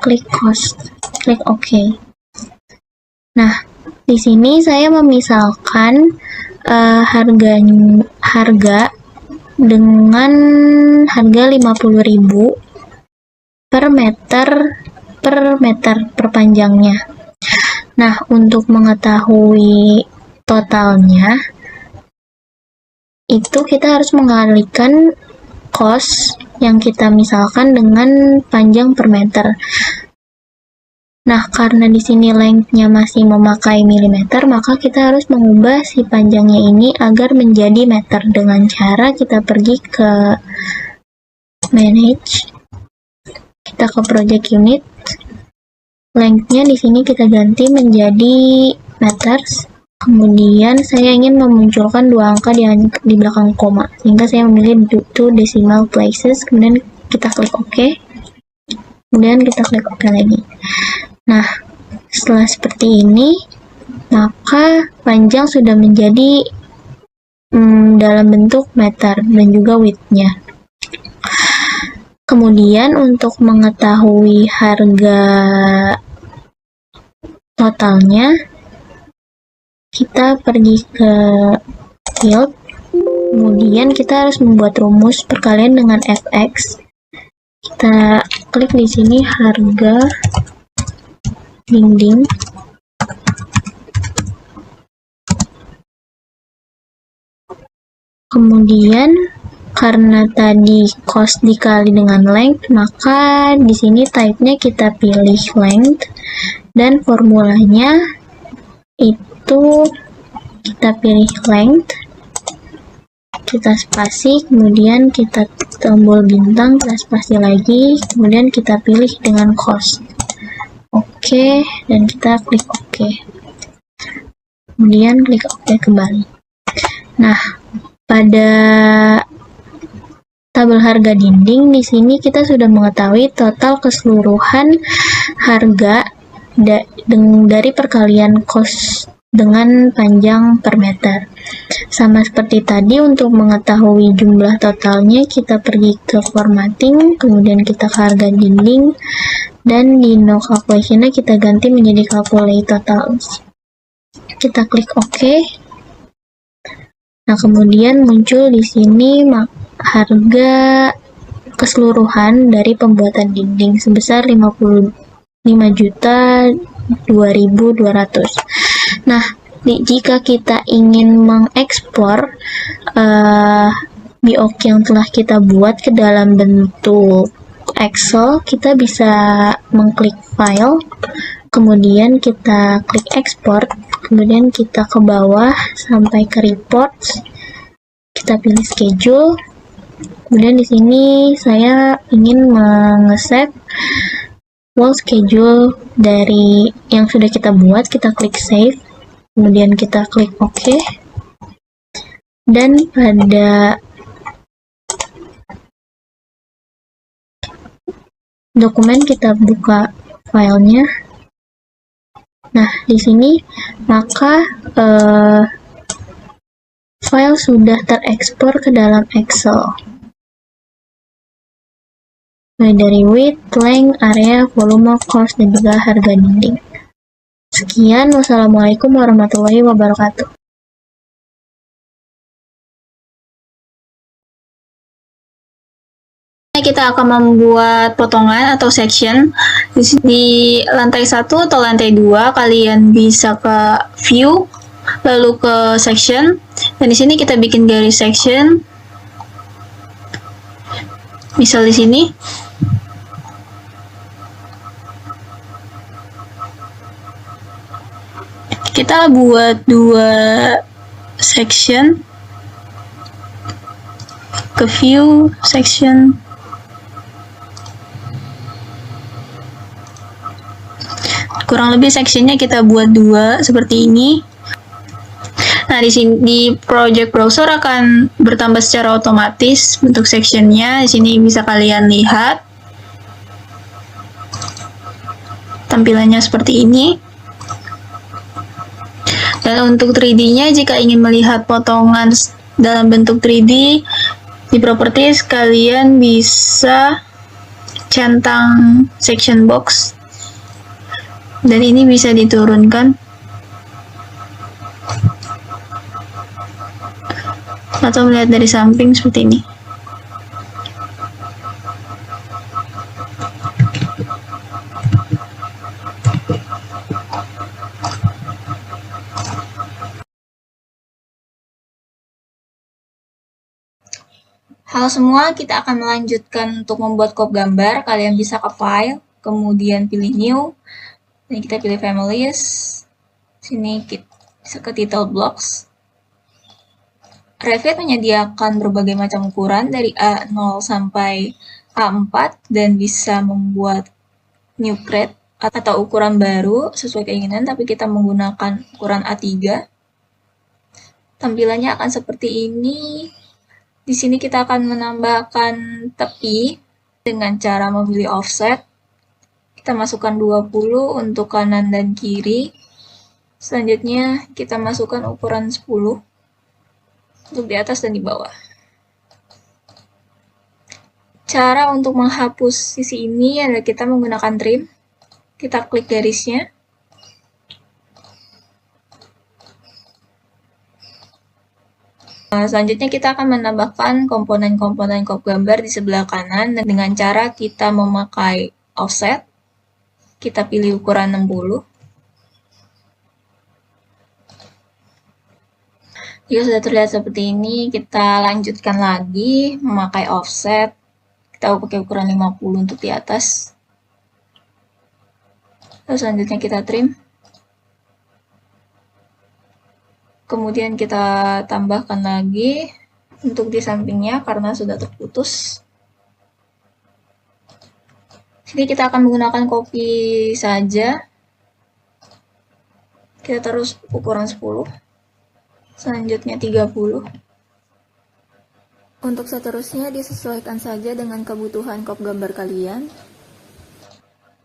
klik cost, klik OK. Nah, di sini saya memisalkan harga dengan harga 50.000 per meter perpanjangnya. Nah, untuk mengetahui totalnya itu kita harus mengalihkan cost yang kita misalkan dengan panjang per meter. Nah, karena di sini length-nya masih memakai milimeter, maka kita harus mengubah si panjangnya ini agar menjadi meter dengan cara kita pergi ke manage, kita ke project unit, length-nya di sini kita ganti menjadi meters. Kemudian saya ingin memunculkan dua angka di belakang koma, sehingga saya memilih two decimal places. Kemudian kita klik OK. Kemudian kita klik OK lagi. Nah, setelah seperti ini, maka panjang sudah menjadi dalam bentuk meter dan juga width-nya. Kemudian untuk mengetahui harga totalnya, kita pergi ke field, kemudian kita harus membuat rumus perkalian dengan fx. Kita klik di sini harga dinding. Kemudian karena tadi cost dikali dengan length, maka di sini type-nya kita pilih length dan formulanya itu kita pilih length, kita spasi, kemudian kita tombol bintang, kita spasi lagi, kemudian kita pilih dengan cost. Oke, dan kita klik OK. Kemudian klik OK kembali. Nah, pada tabel harga dinding di sini kita sudah mengetahui total keseluruhan harga dari perkalian cost dengan panjang per meter. Sama seperti tadi, untuk mengetahui jumlah totalnya kita pergi ke formatting, kemudian kita ke harga dinding, dan di no calculation kita ganti menjadi calculate total. Kita klik OK. Nah, kemudian muncul di sini harga keseluruhan dari pembuatan dinding sebesar 55.200.200. Nah, jika kita ingin mengekspor BIOC yang telah kita buat ke dalam bentuk Excel, kita bisa mengklik file, kemudian kita klik export, kemudian kita ke bawah sampai ke reports, kita pilih schedule, kemudian di sini saya ingin mengeset wall schedule dari yang sudah kita buat, kita klik save, kemudian kita klik OK, dan pada dokumen kita buka filenya. Nah, di sini maka file sudah terekspor ke dalam Excel. Mulai dari width, length, area, volume, cost, dan juga harga dinding. Sekian, wassalamualaikum warahmatullahi wabarakatuh. Kita akan membuat potongan atau section di lantai 1 atau lantai 2. Kalian bisa ke view, lalu ke section, dan di sini kita bikin garis section. Misal di sini. Kita buat 2 section. Ke view, section. Kurang lebih sectionnya kita buat 2 seperti ini. Nah, di sini di project browser akan bertambah secara otomatis bentuk sectionnya. Di sini bisa kalian lihat tampilannya seperti ini. Dan untuk 3D-nya, jika ingin melihat potongan dalam bentuk 3D, di properties kalian bisa centang section box. Dan ini bisa diturunkan atau melihat dari samping seperti ini. Halo semua, kita akan melanjutkan untuk membuat crop gambar. Kalian bisa ke file, kemudian pilih new. Ini kita pilih families. Sini kita bisa ke title blocks. Revit menyediakan berbagai macam ukuran dari A0 sampai A4 dan bisa membuat new crate atau ukuran baru sesuai keinginan, tapi kita menggunakan ukuran A3. Tampilannya akan seperti ini. Di sini kita akan menambahkan tepi dengan cara memilih offset. Kita masukkan 20 untuk kanan dan kiri. Selanjutnya kita masukkan ukuran 10 untuk di atas dan di bawah. Cara untuk menghapus sisi ini adalah kita menggunakan trim. Kita klik garisnya. Selanjutnya kita akan menambahkan komponen-komponen crop gambar di sebelah kanan dengan cara kita memakai offset. Kita pilih ukuran 60. Jika sudah terlihat seperti ini, kita lanjutkan lagi memakai offset. Kita pakai ukuran 50 untuk di atas. Lalu selanjutnya kita trim. Kemudian kita tambahkan lagi untuk di sampingnya karena sudah terputus. Sini kita akan menggunakan kopi saja. Kita taruh ukuran 10. Selanjutnya 30. Untuk seterusnya disesuaikan saja dengan kebutuhan crop gambar kalian.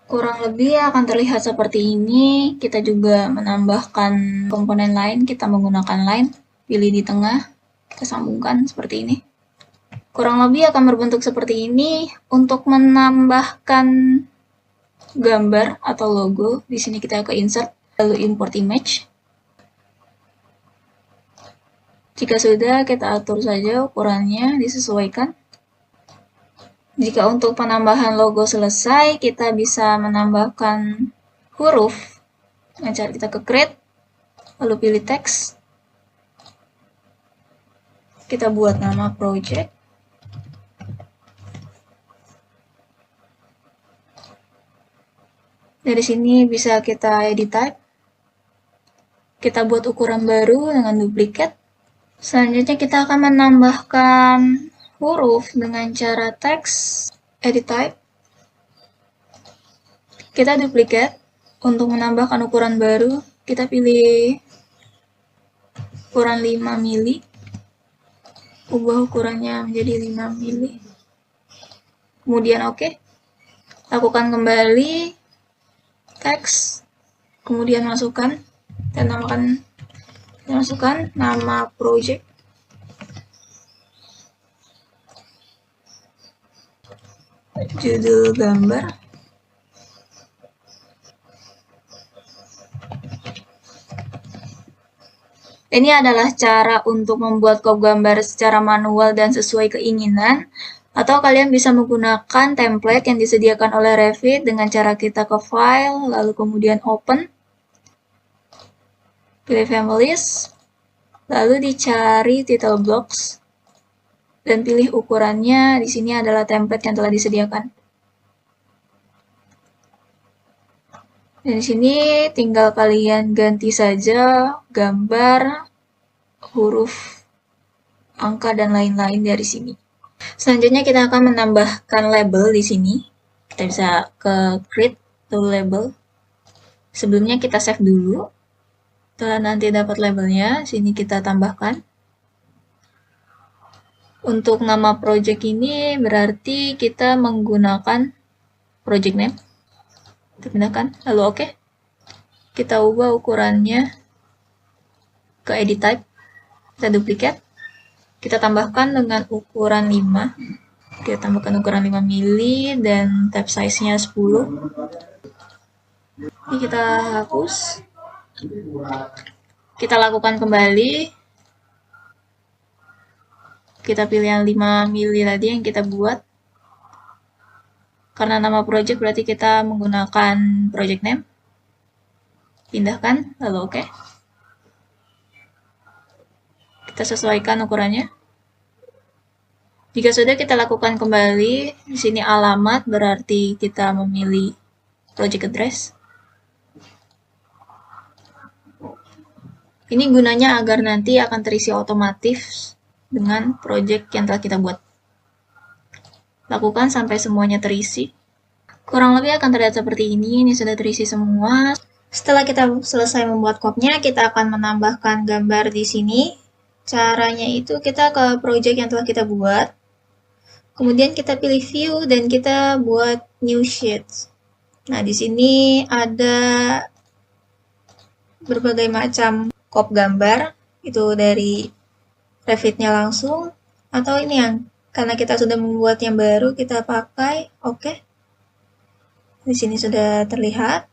Kurang lebih akan terlihat seperti ini. Kita juga menambahkan komponen lain, kita menggunakan line, pilih di tengah, kita sambungkan seperti ini. Kurang lebih akan berbentuk seperti ini. Untuk menambahkan gambar atau logo, di sini kita ke insert, lalu import image. Jika sudah, kita atur saja ukurannya, disesuaikan. Jika untuk penambahan logo selesai, kita bisa menambahkan huruf. Dengan cara kita ke create, lalu pilih teks. Kita buat nama project. Dari sini bisa kita edit type. Kita buat ukuran baru dengan duplicate. Selanjutnya kita akan menambahkan huruf dengan cara teks, edit type. Kita duplicate. Untuk menambahkan ukuran baru, kita pilih ukuran 5 mili. Ubah ukurannya menjadi 5 mili. Kemudian oke. Lakukan kembali teks. Kemudian masukkan dan namakan. Masukkan nama project. Judul gambar. Ini adalah cara untuk membuat crop gambar secara manual dan sesuai keinginan. Atau kalian bisa menggunakan template yang disediakan oleh Revit dengan cara kita ke file, lalu kemudian open. Pilih families, lalu dicari title blocks, dan pilih ukurannya. Di sini adalah template yang telah disediakan. Dan di sini tinggal kalian ganti saja gambar, huruf, angka, dan lain-lain dari sini. Selanjutnya kita akan menambahkan label di sini. Kita bisa ke create to label. Sebelumnya kita save dulu. Setelah nanti dapat labelnya, sini kita tambahkan. Untuk nama project ini berarti kita menggunakan project name. Kita pindahkan, lalu oke. Kita ubah ukurannya ke edit type. Kita duplicate. Kita tambahkan dengan ukuran 5. Kita tambahkan ukuran 5 mili dan type size-nya 10. Ini kita hapus. Kita lakukan kembali. Kita pilih yang 5 mili tadi yang kita buat. Karena nama project berarti kita menggunakan project name. Pindahkan, lalu oke. Kita sesuaikan ukurannya. Jika sudah, kita lakukan kembali. Di sini alamat berarti kita memilih project address. Ini gunanya agar nanti akan terisi otomatis dengan project yang telah kita buat. Lakukan sampai semuanya terisi. Kurang lebih akan terlihat seperti ini. Ini sudah terisi semua. Setelah kita selesai membuat crop-nya, kita akan menambahkan gambar di sini. Caranya itu kita ke project yang telah kita buat. Kemudian kita pilih view dan kita buat new sheets. Nah, di sini ada berbagai macam crop gambar. Itu dari Revit-nya langsung. Atau ini yang karena kita sudah membuat yang baru, kita pakai oke. Di sini sudah terlihat.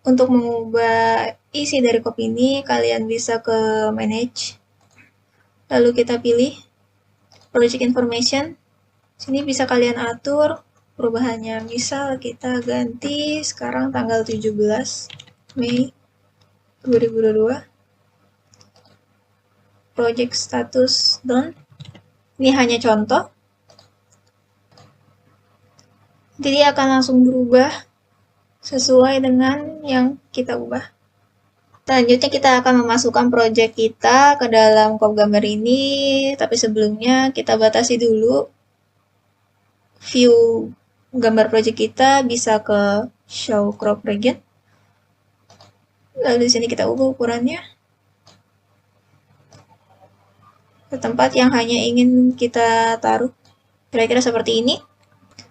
Untuk mengubah isi dari crop ini, kalian bisa ke manage. Lalu kita pilih Project Information. Sini bisa kalian atur perubahannya. Misal kita ganti sekarang tanggal 17 Mei 2022. Project status done. Ini hanya contoh. Jadi dia akan langsung berubah sesuai dengan yang kita ubah. Selanjutnya kita akan memasukkan project kita ke dalam crop gambar ini, tapi sebelumnya kita batasi dulu view gambar project kita bisa ke show crop region. Lalu di sini kita ubah ukurannya ke tempat yang hanya ingin kita taruh. Kira-kira seperti ini.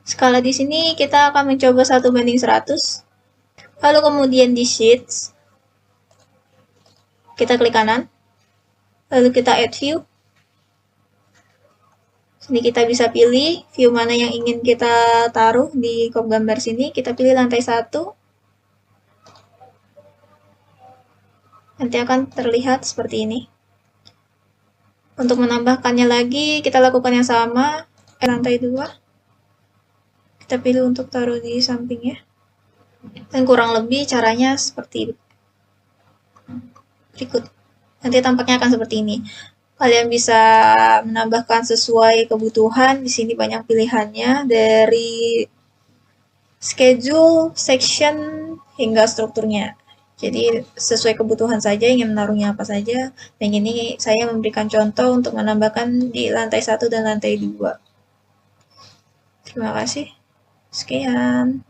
Skala di sini kita akan mencoba 1:100. Lalu kemudian di sheets kita klik kanan. Lalu kita add view. Sini kita bisa pilih view mana yang ingin kita taruh di crop gambar sini. Kita pilih lantai 1. Nanti akan terlihat seperti ini. Untuk menambahkannya lagi, kita lakukan yang sama. Lantai 2. Kita pilih untuk taruh di sampingnya. Dan kurang lebih caranya seperti berikut. Nanti tampaknya akan seperti ini. Kalian bisa menambahkan sesuai kebutuhan. Di sini banyak pilihannya dari schedule, section, hingga strukturnya. Jadi sesuai kebutuhan saja, ingin menaruhnya apa saja. Dan ini saya memberikan contoh untuk menambahkan di lantai 1 dan lantai 2. Terima kasih. Sekian.